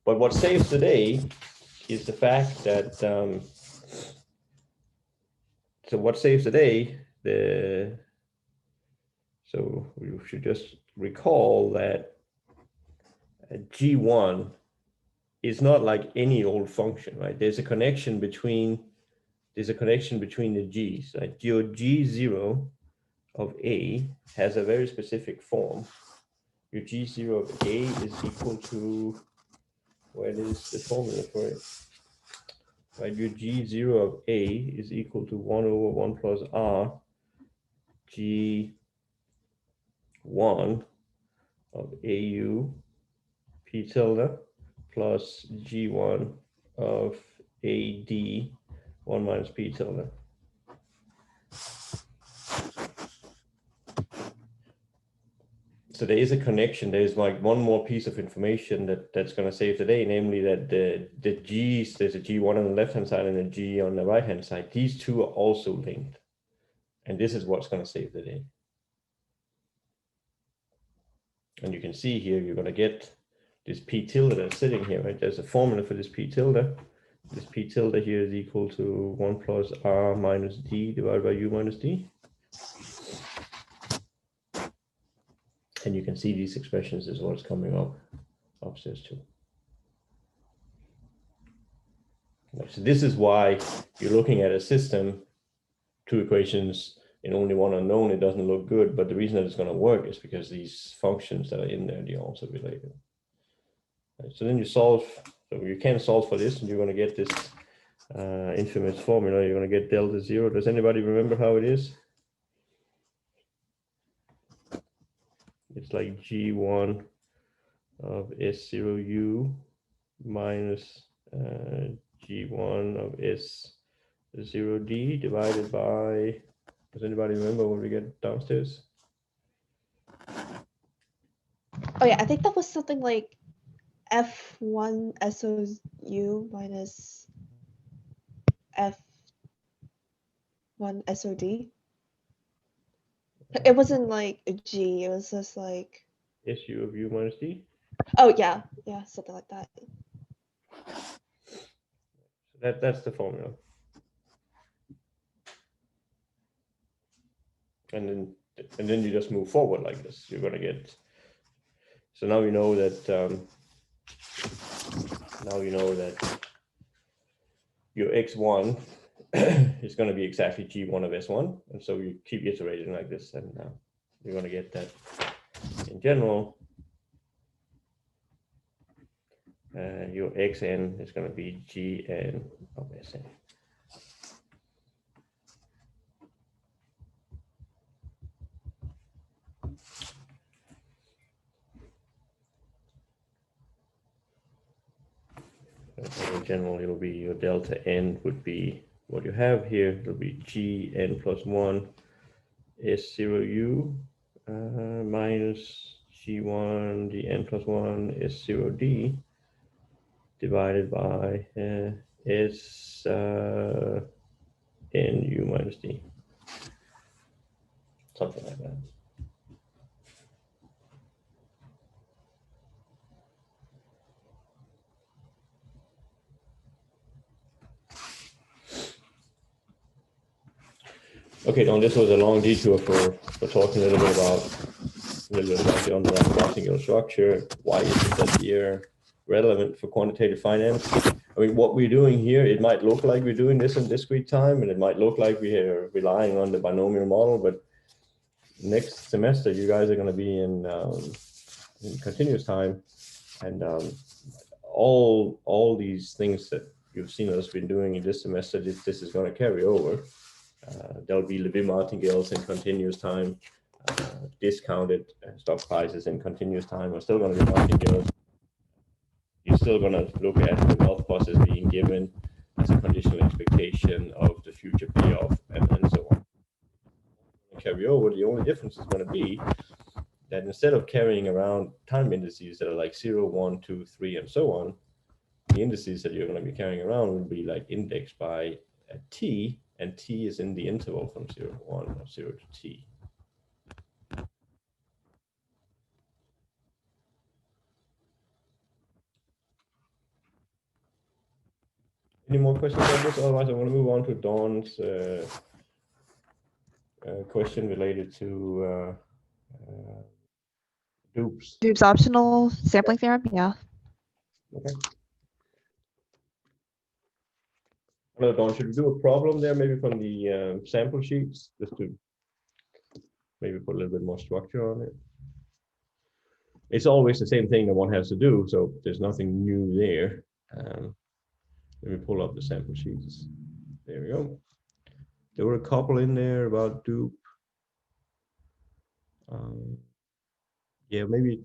But what saves the day is the fact that so what saves the day? So you should just recall that G1 is not like any old function, right? There's a connection between the G's. Like your G0 of A has a very specific form. Your G0 of A is equal to, what is the formula for it? Right, your G0 of A is equal to 1 over 1 plus R G1 of AU P tilde plus G1 of AD 1 minus P tilde. So there is a connection. There's like one more piece of information that's going to save the day, namely that the G's, there's a G1 on the left-hand side and a G on the right-hand side. These two are also linked. And this is what's going to save the day. And you can see here, you're going to get this P tilde that's sitting here, right? There's a formula for this P tilde. This P tilde here is equal to 1 plus R minus D divided by U minus D. And you can see these expressions is what's coming up upstairs too. So this is why you're looking at a system, two equations in only one unknown, it doesn't look good. But the reason that it's going to work is because these functions that are in there, they're also related. Right, so then you solve, so you can solve for this and you're going to get this infamous formula. You're going to get delta zero. Does anybody remember how it is? It's like G1 of S0U minus G1 of S0D divided by, does anybody remember what we get downstairs? Oh yeah, I think that was something like F1 SOU minus F1 SOD. It wasn't like a G, it was just like SU of U minus D? oh yeah, something like that. That's the formula. And then you just move forward like this. You're gonna get, so now you know that your x1 is going to be exactly G1 of S1. And so you keep iterating like this, and you're going to get that in general. Your xn is going to be Gn of Sn. In general, it'll be your delta n would be what you have here. It'll be Gn plus 1 S0U minus G1 Gn plus 1 S0D divided by S NU minus D. Something like that. Okay, Don, this was a long detour for talking a little bit about the underlying martingale structure. Why is it that they're relevant for quantitative finance? I mean, what we're doing here, it might look like we're doing this in discrete time, and it might look like we are relying on the binomial model, but next semester, you guys are going to be in continuous time, and all these things that you've seen us been doing in this semester, this is going to carry over. There'll be Levy martingales in continuous time, discounted stock prices in continuous time are still going to be martingales. You're still going to look at the wealth process being given as a conditional expectation of the future payoff, and so on. Carry over, the only difference is going to be that instead of carrying around time indices that are like 0, 1, 2, 3, and so on, the indices that you're going to be carrying around will be like indexed by a t, and t is in the interval from 0 to 1 or 0 to t. Any more questions on this? Otherwise, I want to move on to Dawn's question related to dupes. Dube's optional sampling theorem, yeah. Okay. Hello, Dawn. Should we do a problem there, maybe from the sample sheets, just to maybe put a little bit more structure on it? It's always the same thing that one has to do, so there's nothing new there. Let me pull up the sample sheets. There we go. There were a couple in there about dupe. Yeah, maybe.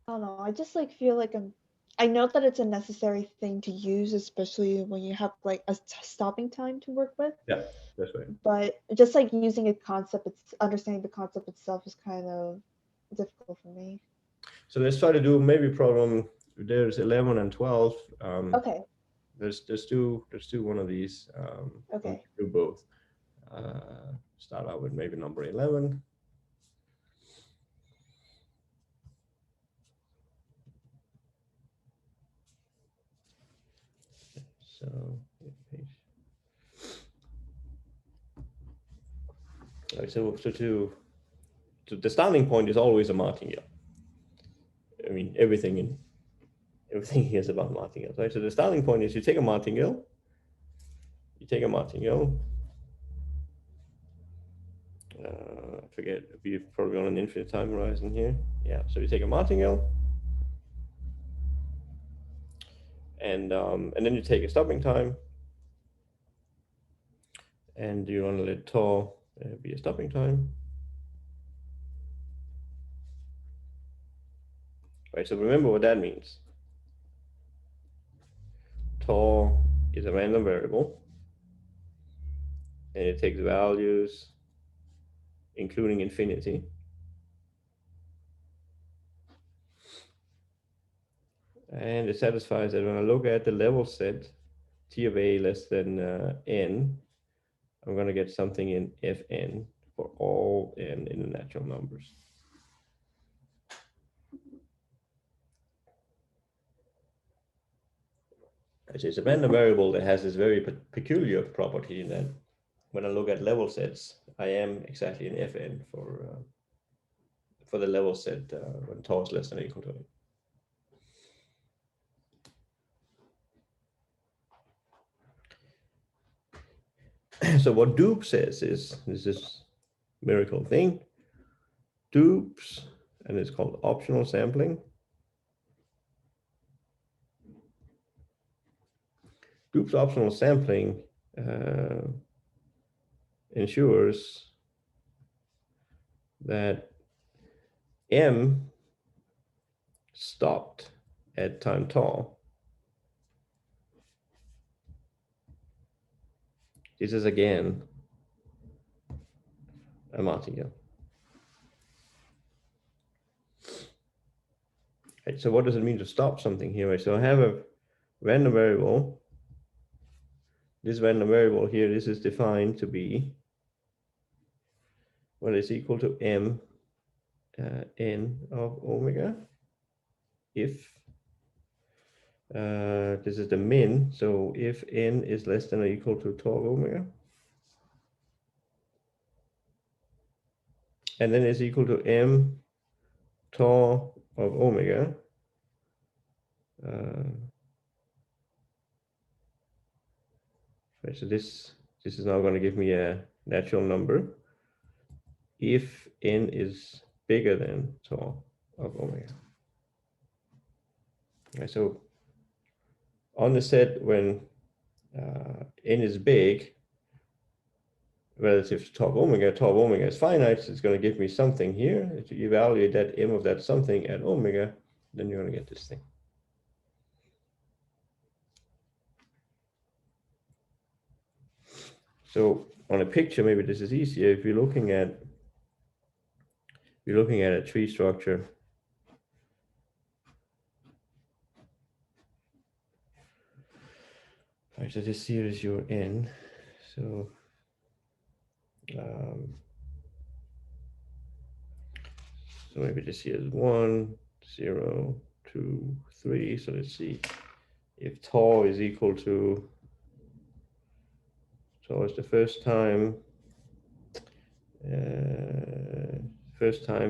I don't know. I just like feel like I know that it's a necessary thing to use, especially when you have like a stopping time to work with. Yeah, that's right. But just like using a concept, it's understanding the concept itself is kind of difficult for me. So let's try to do maybe problem. There's 11 and 12. Okay. Let's do one of these. Okay. Do both. Start out with maybe number 11. So, right, so the starting point is always a martingale. I mean, everything here is about martingales, right? So the starting point is you take a martingale. I forget, we're probably on an infinite time horizon here. Yeah, so you take a martingale, and then you take a stopping time, and you want to let tau be a stopping time. Right, so remember what that means. Tau is a random variable, and it takes values including infinity. And it satisfies that when I look at the level set T of A less than n, I'm going to get something in Fn for all n in the natural numbers. It's a random variable that has this very peculiar property that when I look at level sets, I am exactly in Fn for the level set when tau is less than or equal to n. So what dupe says is this miracle thing. Dupes, and it's called optional sampling. Dupes optional sampling ensures that M stopped at time tau. This is again a martingale. Right, so what does it mean to stop something here? Right, so I have a random variable. This random variable here, this is defined to be, well, it's equal to m n of omega if this is the min, so if n is less than or equal to tau of omega, and then it's equal to m tau of omega right, so this is now going to give me a natural number if n is bigger than tau of omega. Right, so on the set when n is big relative to tau of omega is finite, so it's going to give me something here. If you evaluate that m of that something at omega, then you're going to get this thing. So on a picture, maybe this is easier. If you're looking at a tree structure, right, so this here is your n. So maybe this here is 1, 0, 2, 3. So let's see. if tau is equal to, so it's the first time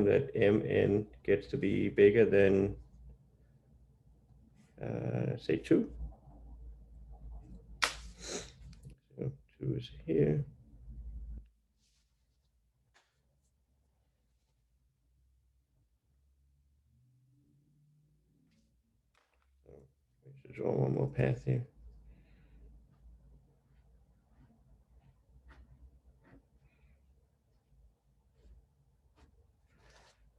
that mn gets to be bigger than say 2. So 2 is here. I should draw one more path here.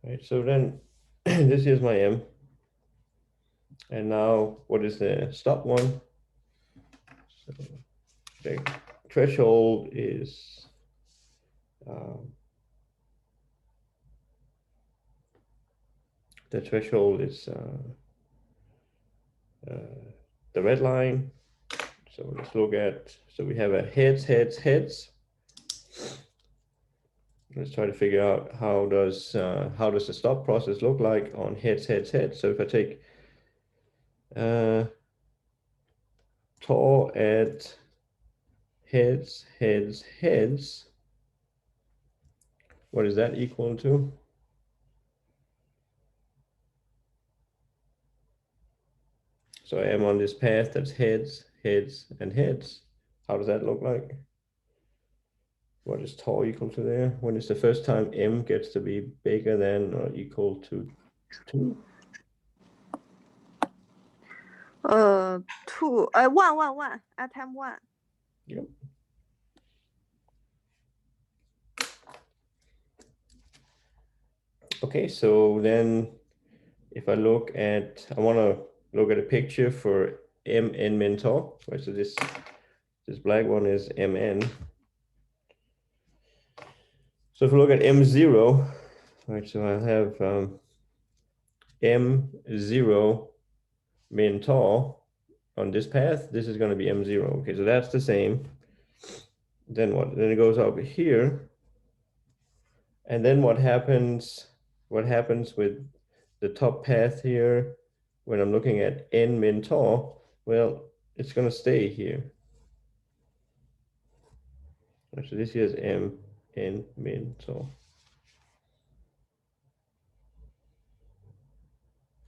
Right, so then this is my m. And now what is the stop one? So the threshold is the red line. So let's look at, so we have a heads, heads, heads. Let's try to figure out how does the stop process look like on heads, heads, heads. So if I take tau at heads, heads, heads, what is that equal to? So I am on this path that's heads, heads, and heads. How does that look like? What is tau equal to there? When is the first time m gets to be bigger than or equal to 2? 2 1 at time 1. Yep. Okay, so then if I look at, I want to look at a picture for mn min tau. Right, so this black one is mn. So if we look at m0, right, so I have m0 min tau on this path. This is going to be m0. Okay, so that's the same. Then what? Then it goes over here. And then what happens with the top path here when I'm looking at n min tau? Well, it's going to stay here. So this here is m n min tau.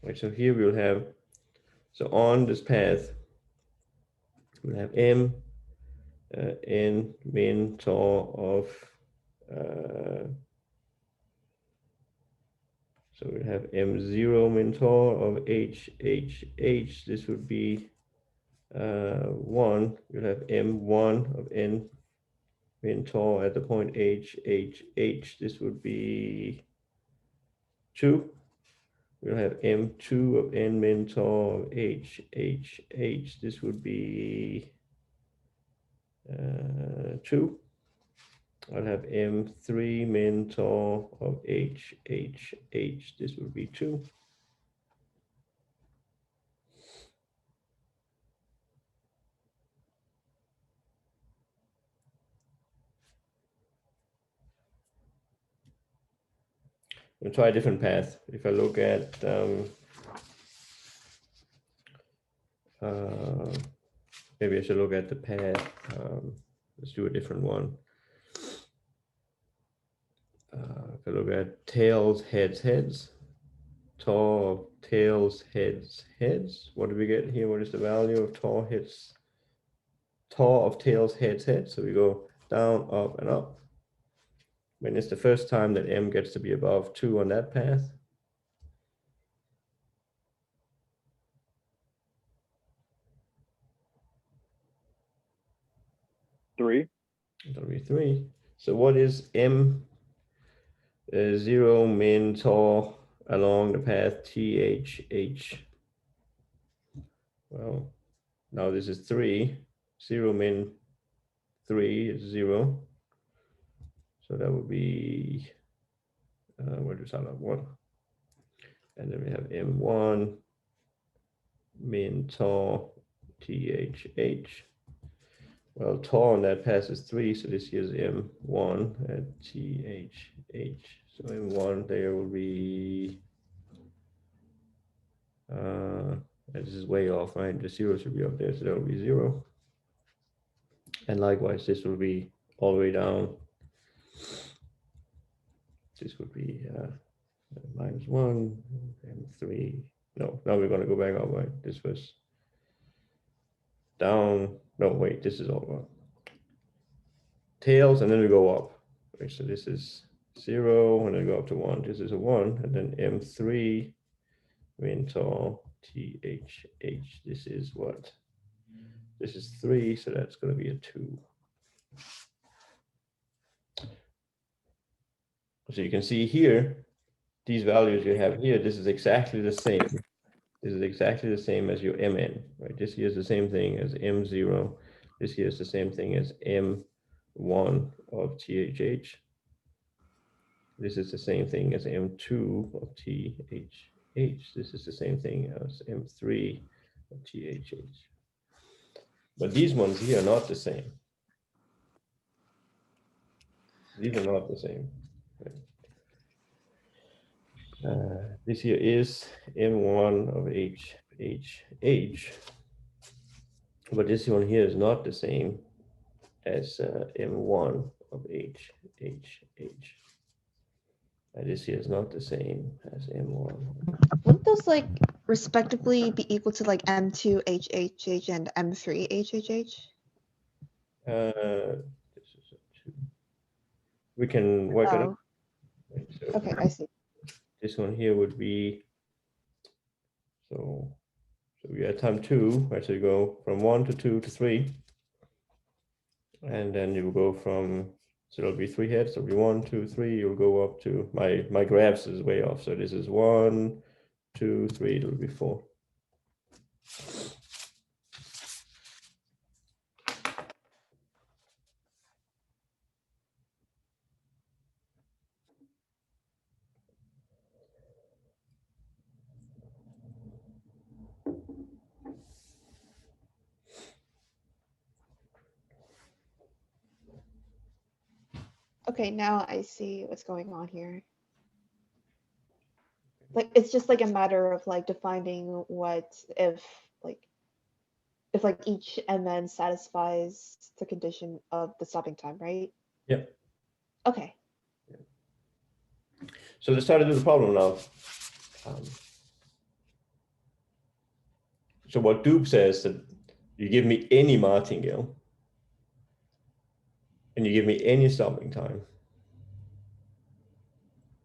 Right, so here we'll have, so on this path, we'll have m n min tau of, so we have m0 min tau of h. This would be 1. We'll have m1 of n min tau at the point h. This would be 2. We'll have m2 of n min tau of h. This would be 2. I'll have m3 min tau of h. This would be 2. We'll try a different path. If I look at maybe I should look at the path. Let's do a different one. If I look at tails, heads, heads, tau, tails, heads, heads. What do we get here? What is the value of tau, heads, tau of tails, heads, heads? So we go down, up, and up. When it's the first time that m gets to be above 2 on that path. 3. That'll be 3. So what is m 0 min tau along the path THH? Well, now this is 3. 0 min 3 is 0. So that would be, where do we start up 1? And then we have m1 min tau THH. Well, tau on that path is 3, so this here is m1 at THH. So m1 there will be, And this is way off, right? The 0 should be up there, so that will be 0. And likewise, this will be all the way down. This would be -1 and 3. No, now we're going to go back up, right? This was down. No, wait, this is all about tails, and then we go up. Right, so this is 0, and then go up to 1. This is a 1, and then M3, min tall, THH. This is what? This is 3, so that's going to be a 2. So you can see here, these values you have here, this is exactly the same. This is exactly the same as your Mn, right? This here is the same thing as M0. This here is the same thing as M1 of THH. This is the same thing as M2 of THH. This is the same thing as M3 of THH. But these ones here are not the same. These are not the same. This here is M1 of HHH, but this one here is not the same as M1 of HHH. And this here is not the same as M1. Wouldn't those like respectively be equal to like M2 HHH and M3 HHH? This is a 2. We can work it out. Right, so Okay, I see. this one here would be, so we add time 2, right? So you go from 1 to 2 to 3. And then you will go from, so it'll be 3 heads. So it'll be 1, 2, 3. You'll go up to, my graphs is way off. So this is 1, 2, 3. It'll be 4. Okay, now I see what's going on here. Like it's just like a matter of like defining what if each MN satisfies the condition of the stopping time, right? Yeah. Okay. So let's try to do the problem now. So what Doob says that you give me any martingale and you give me any stopping time,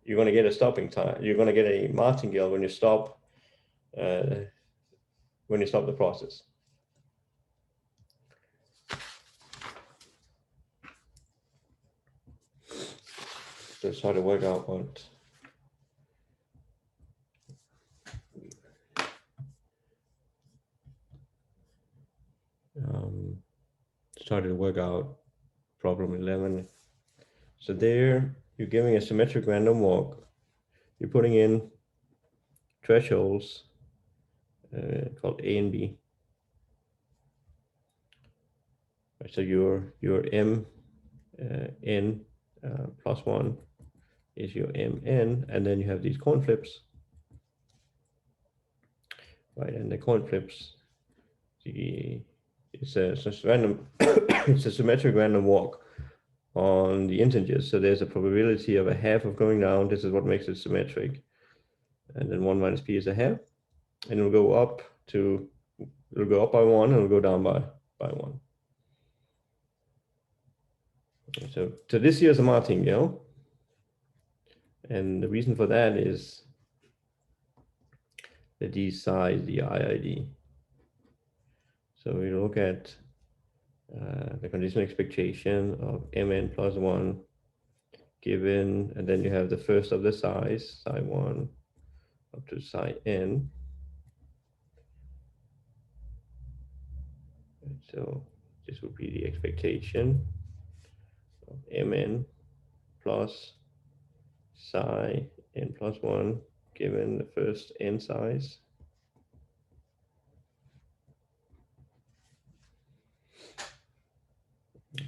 you're going to get a stopping time. You're going to get a martingale when you stop the process. So let's try to work out what started to work out problem 11. So there you're giving a symmetric random walk. You're putting in thresholds called A and B. Right, so your M n plus 1 is your Mn, and then you have these coin flips. Right, and the coin flips, it's a random, it's a symmetric random walk on the integers. So there's a probability of a half of going down. This is what makes it symmetric. And then 1 minus p is a half, and it'll go up by 1 and it'll go down by 1. Okay, so this here is a martingale. And the reason for that is the D size, the IID. So we look at the conditional expectation of Mn plus 1 given, and then you have the first of the size, psi 1 up to psi n. So this would be the expectation of Mn plus psi n plus 1 given the first n size.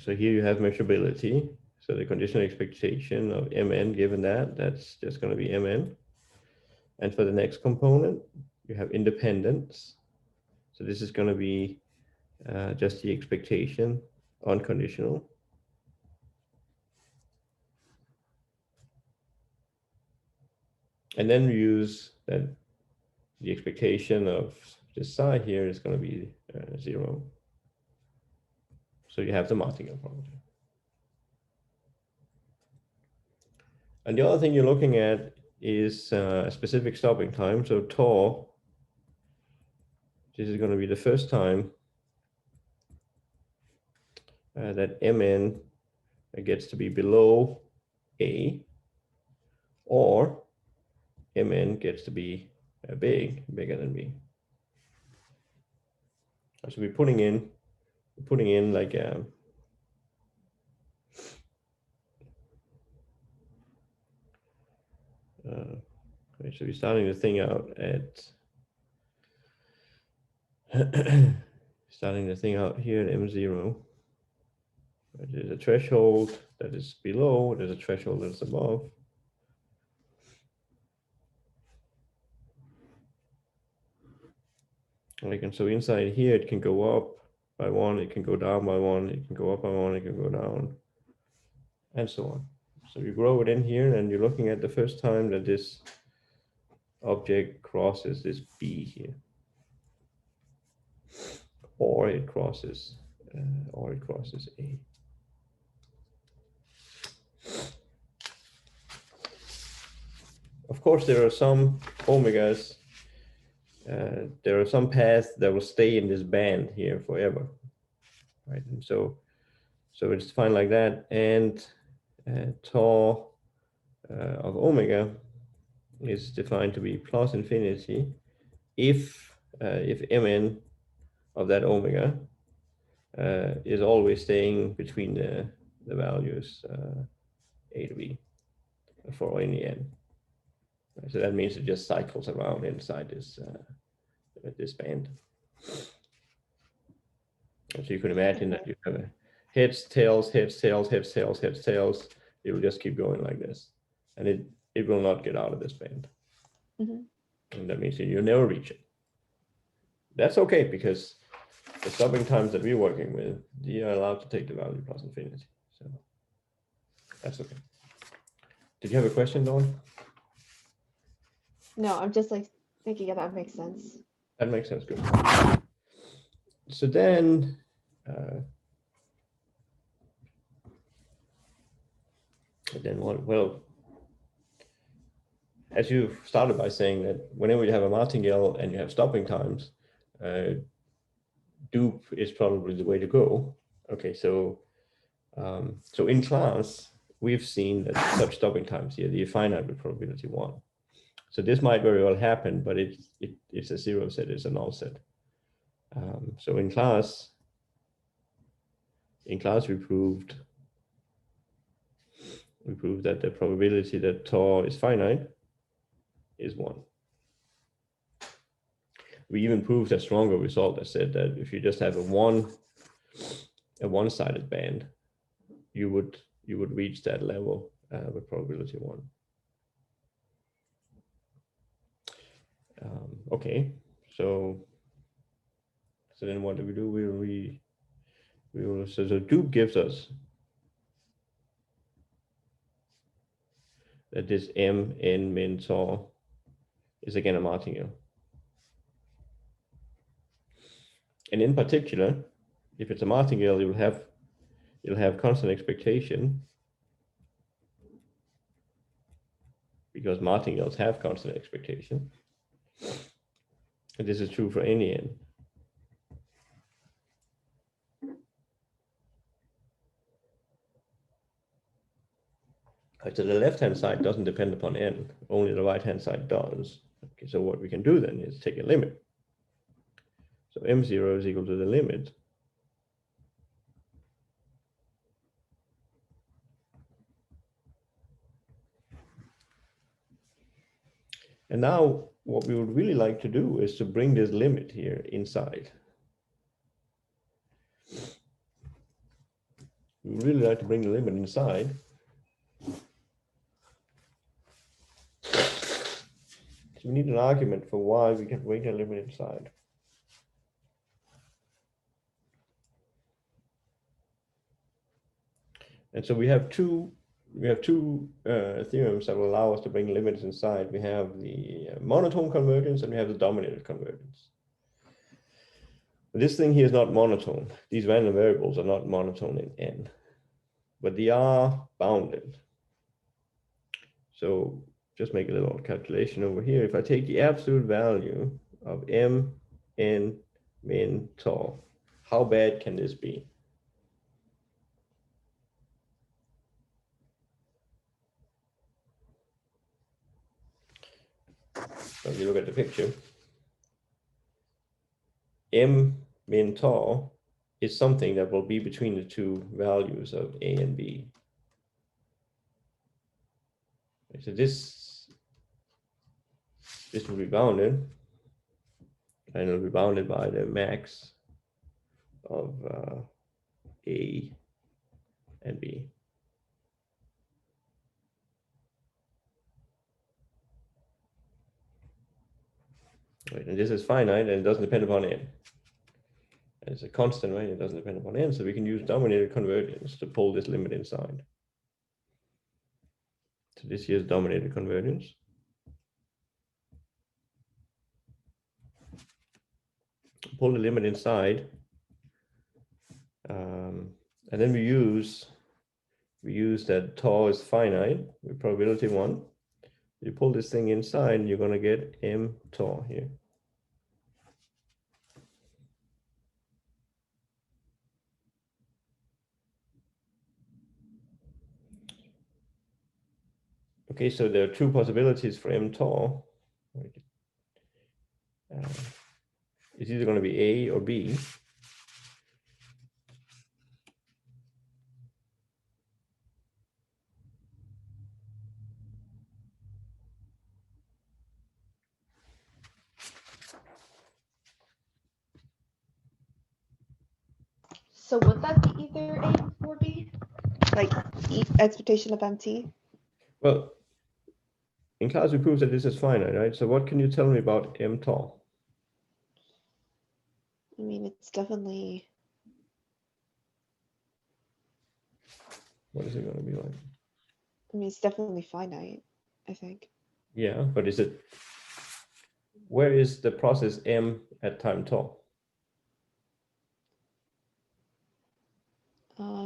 So here you have measurability. So the conditional expectation of Mn given that's just going to be Mn. And for the next component, you have independence. So this is going to be just the expectation, unconditional. And then we use that the expectation of this side here is going to be 0. So you have the martingale property. And the other thing you're looking at is a specific stopping time. So tau, this is going to be the first time that Mn gets to be below A, or Mn gets to be bigger than B. So we're putting in like a so we're starting the thing out at starting the thing out here at M0. There's a threshold that is below, there's a threshold that's above. And so inside here, it can go up by 1, it can go down by 1, it can go up by 1, it can go down, and so on. So you grow it in here, and you're looking at the first time that this object crosses this B here, or it crosses A. Of course, there are some omegas. There are some paths that will stay in this band here forever, right? And so it's defined like that, and tau of omega is defined to be plus infinity if Mn of that omega is always staying between the values A to B for any n. So that means it just cycles around inside this band. So you can imagine that you have a heads, tails, heads, tails, heads, tails, heads, tails. It will just keep going like this, and it will not get out of this band. And that means that you'll never reach it. That's okay, because the stopping times that we're working with, you are allowed to take the value plus infinity. So that's okay. Did you have a question, Dawn? No, I'm just like thinking if that makes sense. That makes sense, good. So then, what, well, as you started by saying that whenever you have a martingale and you have stopping times, dupe is probably the way to go. Okay, so in class, we've seen that such stopping times here, the finite with probability 1. So this might very well happen, but it's a 0 set, it's a null set. So in class we proved that the probability that tau is finite is 1. We even proved a stronger result that said that if you just have a one-sided band, you would reach that level with probability 1. Okay, so then what do? We will, so the dupe gives us that this Mn min tau is again a martingale. And in particular, if it's a martingale, you'll have constant expectation, because martingales have constant expectation. And this is true for any n. So the left-hand side doesn't depend upon n, only the right-hand side does. Okay, so what we can do then is take a limit. So M0 is equal to the limit and now what we would really like to do is to bring this limit here inside. We would really like to bring the limit inside. So we need an argument for why we can bring the limit inside. And so we have two theorems that will allow us to bring limits inside. We have the monotone convergence and we have the dominated convergence. This thing here is not monotone. These random variables are not monotone in N, but they are bounded. So just make a little calculation over here. If I take the absolute value of M, N, min, tau, how bad can this be? So if you look at the picture, M, min, tau is something that will be between the two values of A and B. So this will be bounded, and it'll be bounded by the max of A and B. Right, and this is finite and it doesn't depend upon N. It's a constant, right? It doesn't depend upon N, so we can use dominated convergence to pull this limit inside. So this here is dominated convergence. Pull the limit inside, and then we use that tau is finite with probability 1. You pull this thing inside, you're going to get M tau here. Okay, so there are two possibilities for M tau. It's either going to be A or B. So would that be either A or B? Like expectation of MT? Well, in class we proved that this is finite, right? So what can you tell me about M tau? I mean, it's definitely. What is it going to be like? I mean, it's definitely finite, I think. Yeah, but is it, where is the process M at time tau?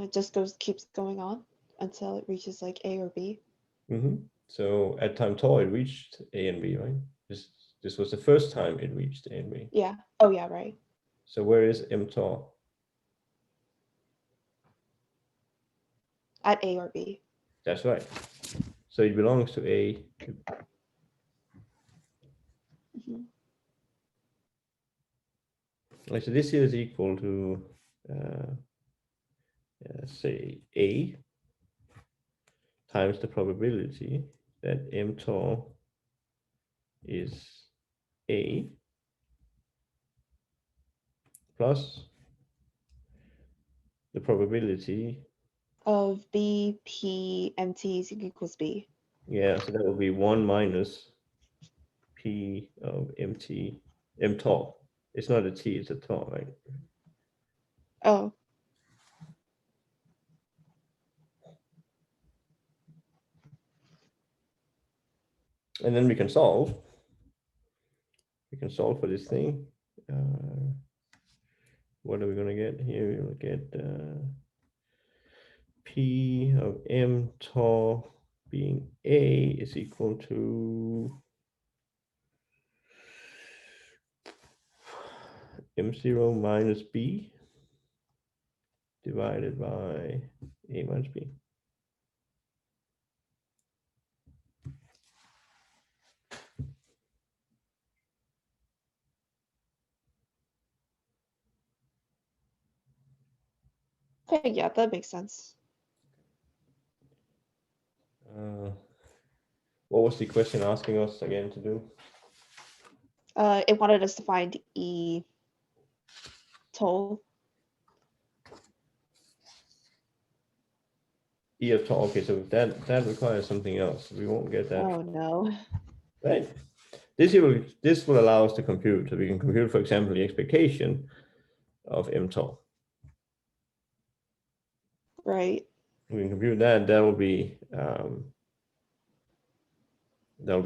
It just keeps going on until it reaches like A or B. So at time tau, it reached A and B, right? This was the first time it reached A and B. Yeah. Oh, yeah, right. So where is M tau? At A or B. That's right. So it belongs to A. So this here is equal to, say, A times the probability that M tau is A plus the probability of B, P, MT is equals B. Yeah, so that will be 1 minus P of MT, M tau. It's not a T, it's a tau, right? Oh. And then we can solve. We can solve for this thing. What are we going to get here? We will get P of M tau being A is equal to M0 minus B divided by A minus B. Okay, yeah, that makes sense. What was the question asking us again to do? It wanted us to find E tau. E of tau. Okay, so that requires something else. We won't get that. Oh no. Right. This will allow us to compute. So we can compute, for example, the expectation of M tau. Right. we can compute that. That'll be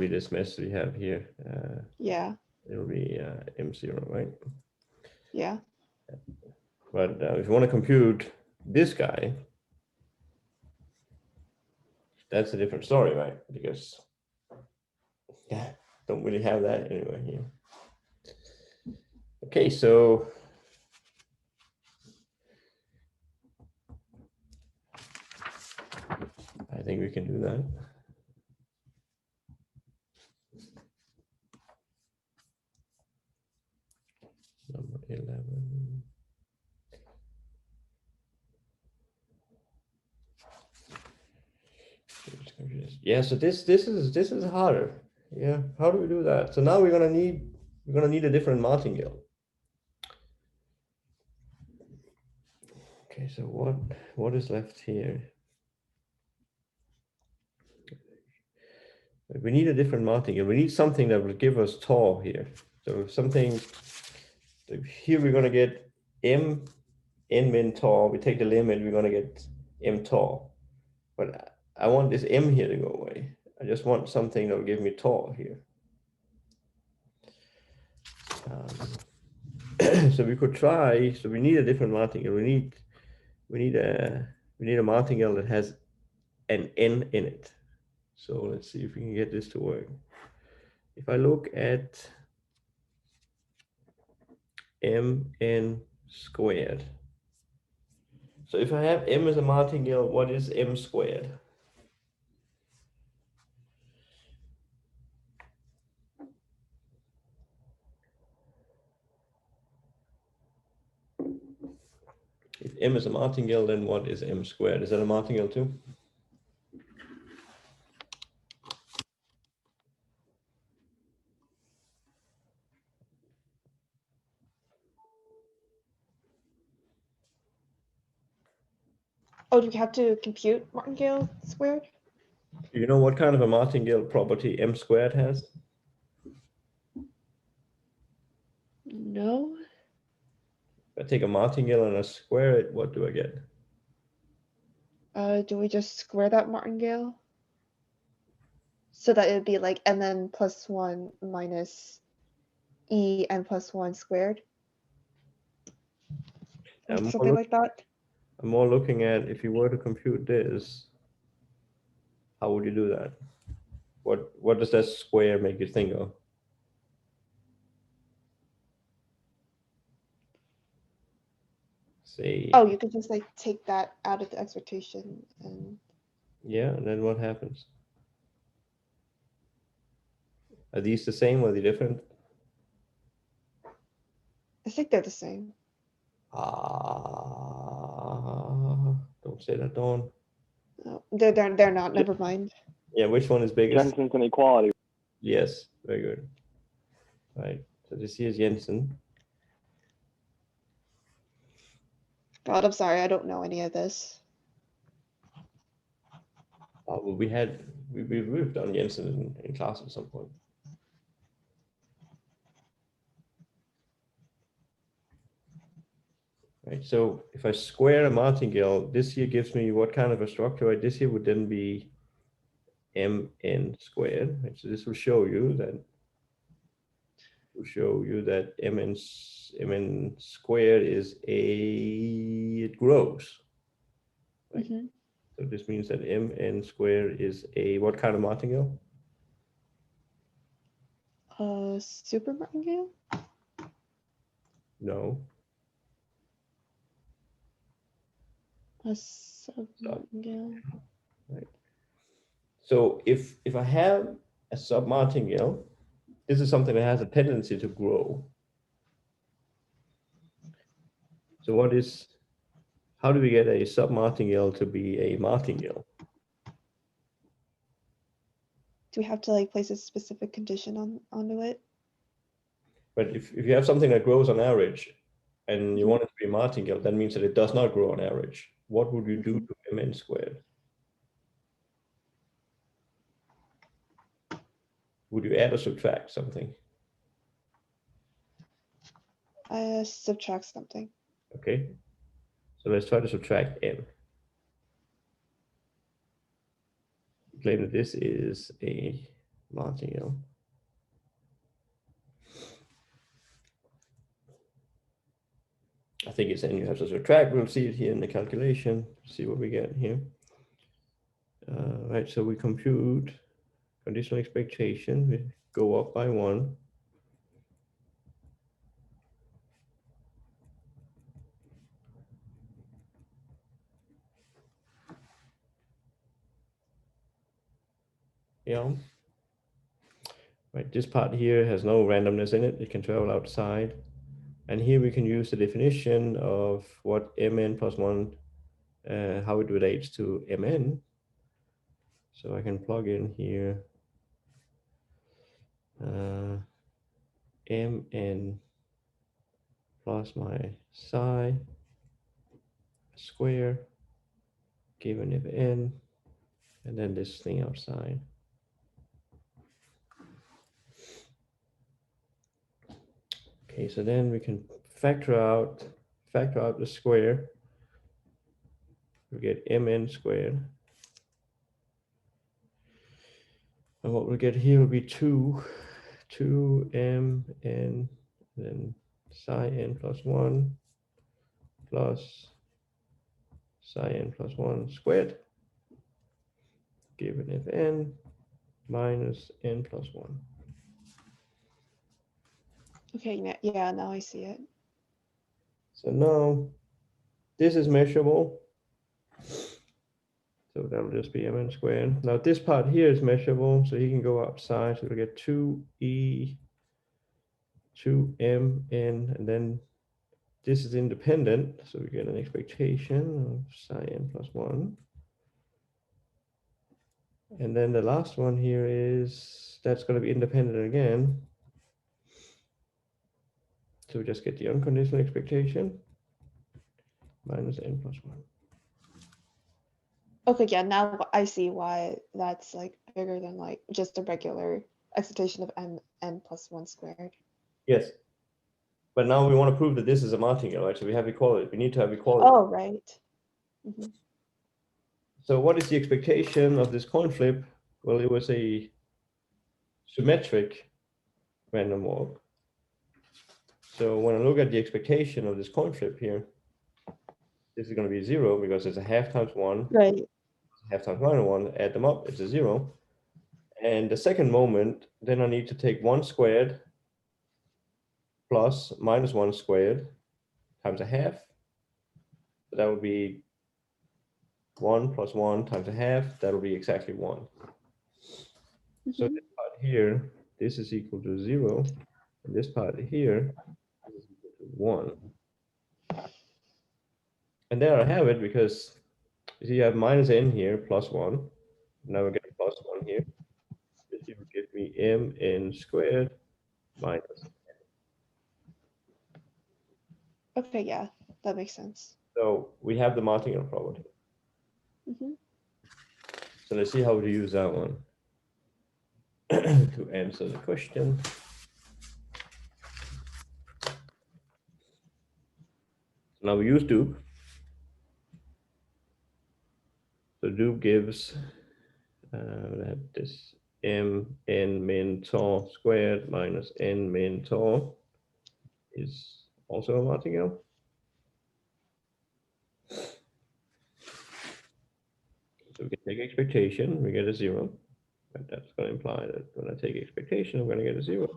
this mess we have here. Yeah. It'll be M0, right? Yeah. But if you want to compute this guy, that's a different story, right? Because yeah, don't really have that anywhere here. Okay, so I think we can do that. Number 11. Yeah, so this is harder. Yeah, how do we do that? So now we're gonna need a different martingale. Okay, so what is left here? We need a different martingale. We need something that will give us tau here. So something here we're gonna get m n min tau. We take the limit, we're gonna get m tau. But I want this m here to go away. I just want something that will give me tau here. So we could try. So we need a different martingale. We need a martingale that has an n in it. So let's see if we can get this to work. If I look at mn squared. So if I have m as a martingale, what is m squared? If m is a martingale, then what is m squared? Is that a martingale too? Oh, do we have to compute martingale squared? Do you know what kind of a martingale property m squared has? No. If I take a martingale and I square it, what do I get? Do we just square that martingale? So that it would be like mn plus 1 minus en plus 1 squared? Or I'm something like that? more looking at if you were to compute this, how would you do that? What does that square make you think of? Say, Oh, you could just like take that out of the expectation and yeah, and then what happens? Are these the same or are they different? I think they're the same. Don't say that, Dawn. No, they're not, never mind. Yeah, which one is biggest? Jensen's inequality. Yes, very good. Right, so this here is Jensen. God, I'm sorry, I don't know any of this. Well, we've done Jensen in class at some point. Right, so if I square a martingale, this here gives me what kind of a structure? Right, this here would then be mn squared. Right, so this will show you that mn squared is it grows. Right. Mhm. So this means that mn squared is a what kind of martingale? Super martingale? No. A sub martingale. Right. So if I have a submartingale, this is something that has a tendency to grow. So how do we get a submartingale to be a martingale? Do we have to like place a specific condition onto it? But if you have something that grows on average and you Mhm. want it to be a martingale, that means that it does not grow on average. What would you do to mn squared? Would you add or subtract something? Subtract something. Okay, so let's try to subtract n. claim that this is a martingale. I think it's n you have to subtract. We'll see it here in the calculation, see what we get here. Right, so we compute conditional expectation, we go up by 1. Yeah. Right, this part here has no randomness in it. It can travel outside. And here we can use the definition of what mn plus 1, how it relates to mn. So I can plug in here mn plus my psi square given if n, and then this thing outside. Okay, so then we can factor out the square. We get mn squared. And what we'll get here will be 2mn, then psi n plus 1 plus psi n plus 1 squared given if n minus n plus 1. Okay, yeah, now I see it. So now this is measurable. So that'll just be mn squared. Now this part here is measurable, so he can go outside. So we'll get 2e, 2mn, and then this is independent. So we get an expectation of psi n plus 1. And then the last one here is, that's going to be independent again. So we just get the unconditional expectation minus n plus 1. Okay, yeah, now I see why that's like bigger than like just a regular expectation of n plus 1 squared. Yes. But now we want to prove that this is a martingale, right? So we have equality. We need to have equality. Oh, right. Mhm. So what is the expectation of this coin flip? Well, it was a symmetric random walk. So when I look at the expectation of this coin flip here, this is going to be 0 because it's a half times 1. Right. Half times minus 1, add them up, it's a 0. And the second moment, then I need to take 1 squared plus minus 1 squared times a half. So that would be 1 plus 1 times a half. That will be exactly 1. So this part here, this is equal to 0. And this part here is equal to 1. And there I have it, because you see you have minus n here plus 1. Now we get a plus 1 here. This will give me mn squared minus. Okay, yeah, that makes sense. So we have the martingale property. So let's see how to use that one to answer the question. Now we use dupe. So dupe gives that this m n min tau squared minus n min tau is also a martingale. So we can take expectation, we get a 0. And that's going to imply that when I take expectation, I'm going to get a 0.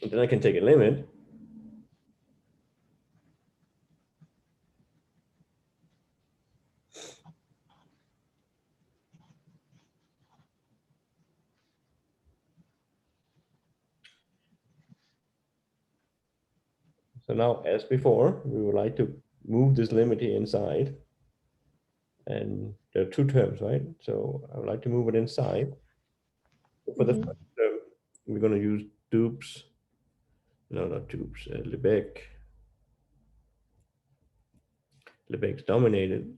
And then I can take a limit. So now, as before, we would like to move this limit here inside. And there are 2 terms, right? So I would like to move it inside. For the first term, we're going to use dupes. No, not dupes. Lebesgue's dominated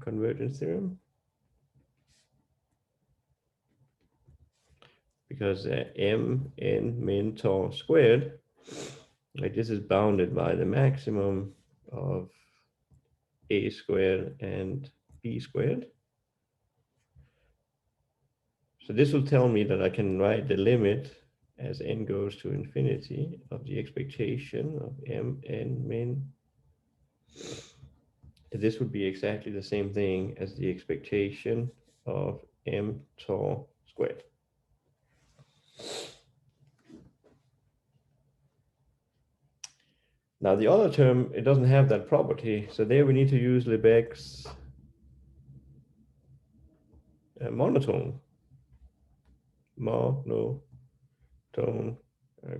convergence theorem. Because m n min tau squared Like this is bounded by the maximum of a squared and b squared. So this will tell me that I can write the limit as n goes to infinity of the expectation of mn min. This would be exactly the same thing as the expectation of m tau squared. Now the other term, it doesn't have that property, so there we need to use Lebesgue's monotone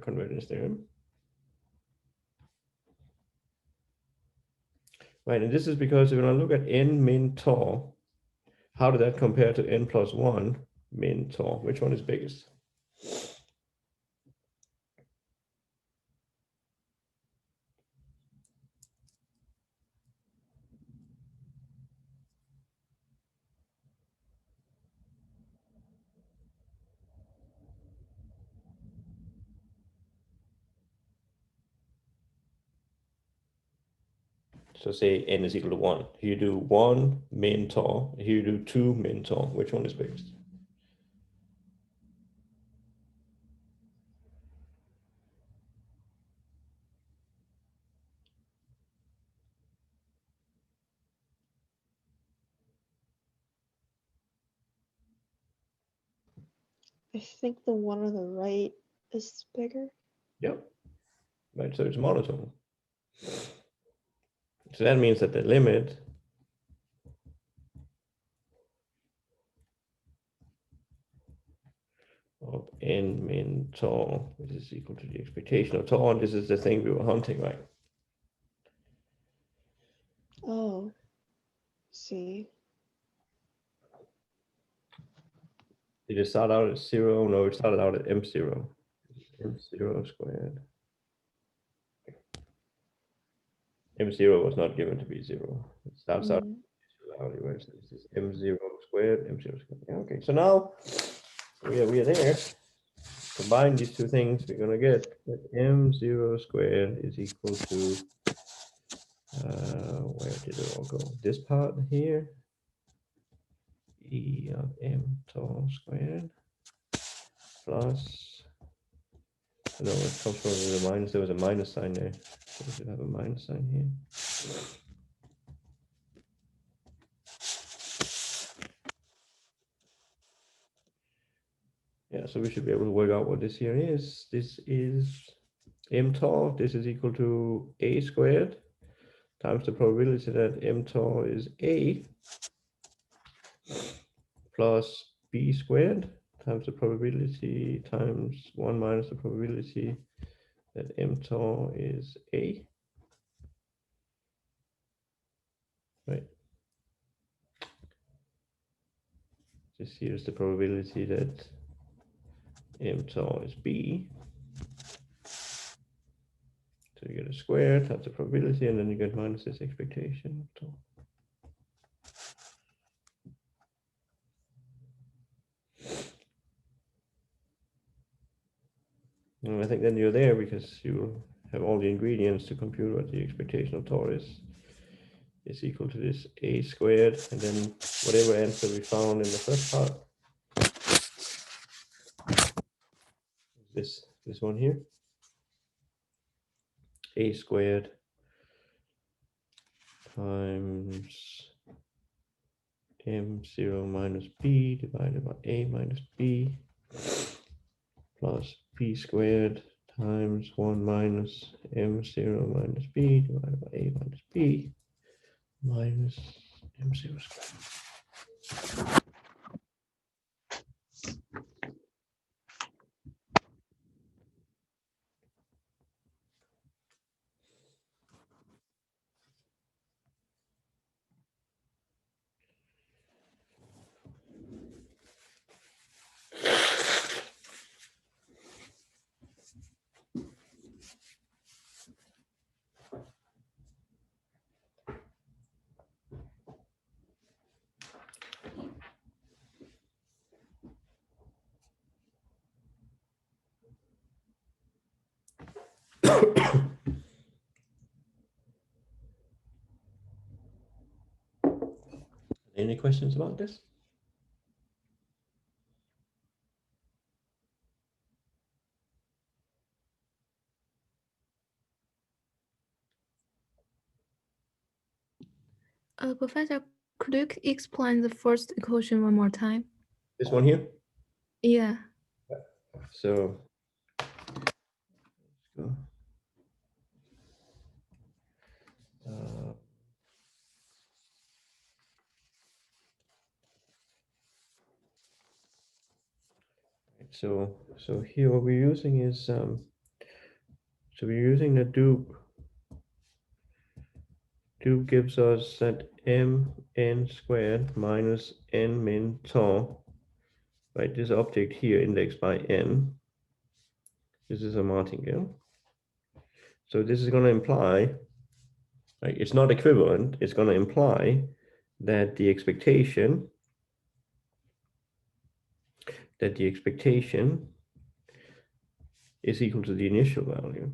convergence theorem. Right, and this is because when I look at n min tau, how did that compare to n plus 1 min tau? Which one is biggest? So say n is equal to 1. Here you do 1 min tau, here you do 2 min tau. Which one is biggest? I think the one on the right is bigger. Yep. Right, so it's monotone. So that means that the limit of n min tau, which is equal to the expectation of tau, and this is the thing we were hunting, right? Oh, see. Did it start out at 0? No, it started out at m0. m0 squared. m0 was not given to be 0. It starts out right? So this is m0 squared, m0 squared. Yeah, okay, so now we are there. Combine these two things, we're going to get that m0 squared is equal to, where did it all go? This part here, e of m tau squared plus, no, it comes from the minus, there was a minus sign there. So we should have a minus sign here. Yeah, so we should be able to work out what this here is. This is m tau, this is equal to a squared times the probability that m tau is a plus b squared times the probability times 1 minus the probability that m tau is a. Right. This here is the probability that m tau is b. So you get a square times the probability, and then you get minus this expectation. And I think then you're there because you have all the ingredients to compute what the expectation of tau is equal to this a squared, and then whatever answer we found in the first part, this one here, a squared times m0 minus b divided by a minus b plus b squared times 1 minus m0 minus b divided by a minus b minus m0 squared. Any questions about this? Professor, could you explain the first equation one more time? This one here? Yeah. So let's go. So here what we're using is so we're using the dupe. Dupe gives us that mn squared minus n min tau. Right, this object here indexed by n. This is a martingale. So this is going to imply, like, it's not equivalent. It's going to imply that the expectation is equal to the initial value.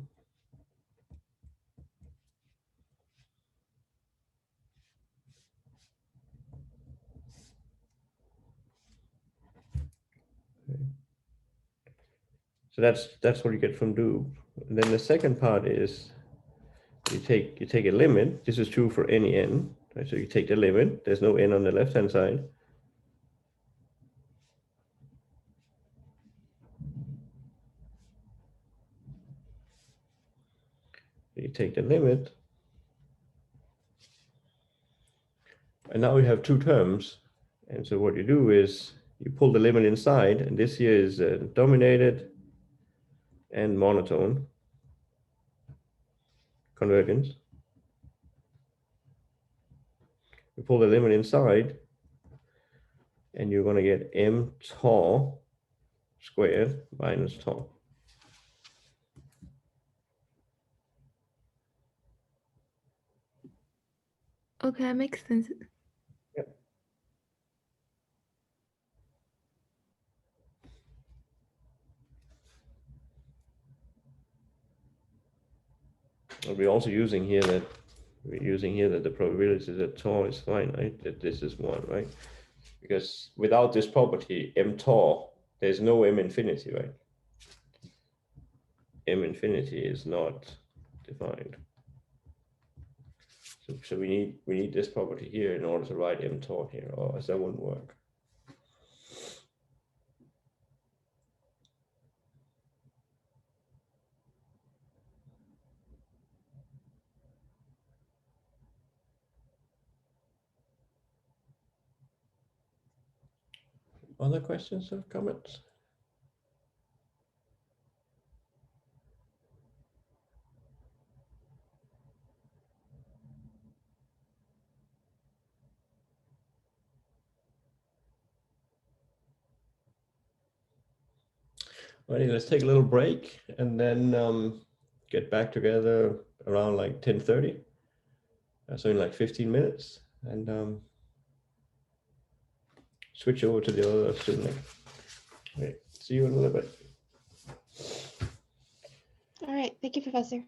Okay. So that's what you get from dupe. And then the second part is you take a limit. This is true for any n. Right? So you take the limit. There's no n on the left hand side. You take the limit. And now we have two terms. And so what you do is you pull the limit inside, and this here is dominated and monotone convergence. You pull the limit inside, and you're going to get m tau squared minus tau. Okay, makes sense. We're also using here that the probability that tau is finite, that this is 1, right? Because without this property, m tau, there's no m infinity, right? M infinity is not defined. So we need this property here in order to write m tau here, or else that wouldn't work. Other questions or comments? Alrighty, let's take a little break and then get back together around like 10:30. So in like 15 minutes, and switch over to the other student. Okay, see you in a little bit. All right. Thank you, Professor.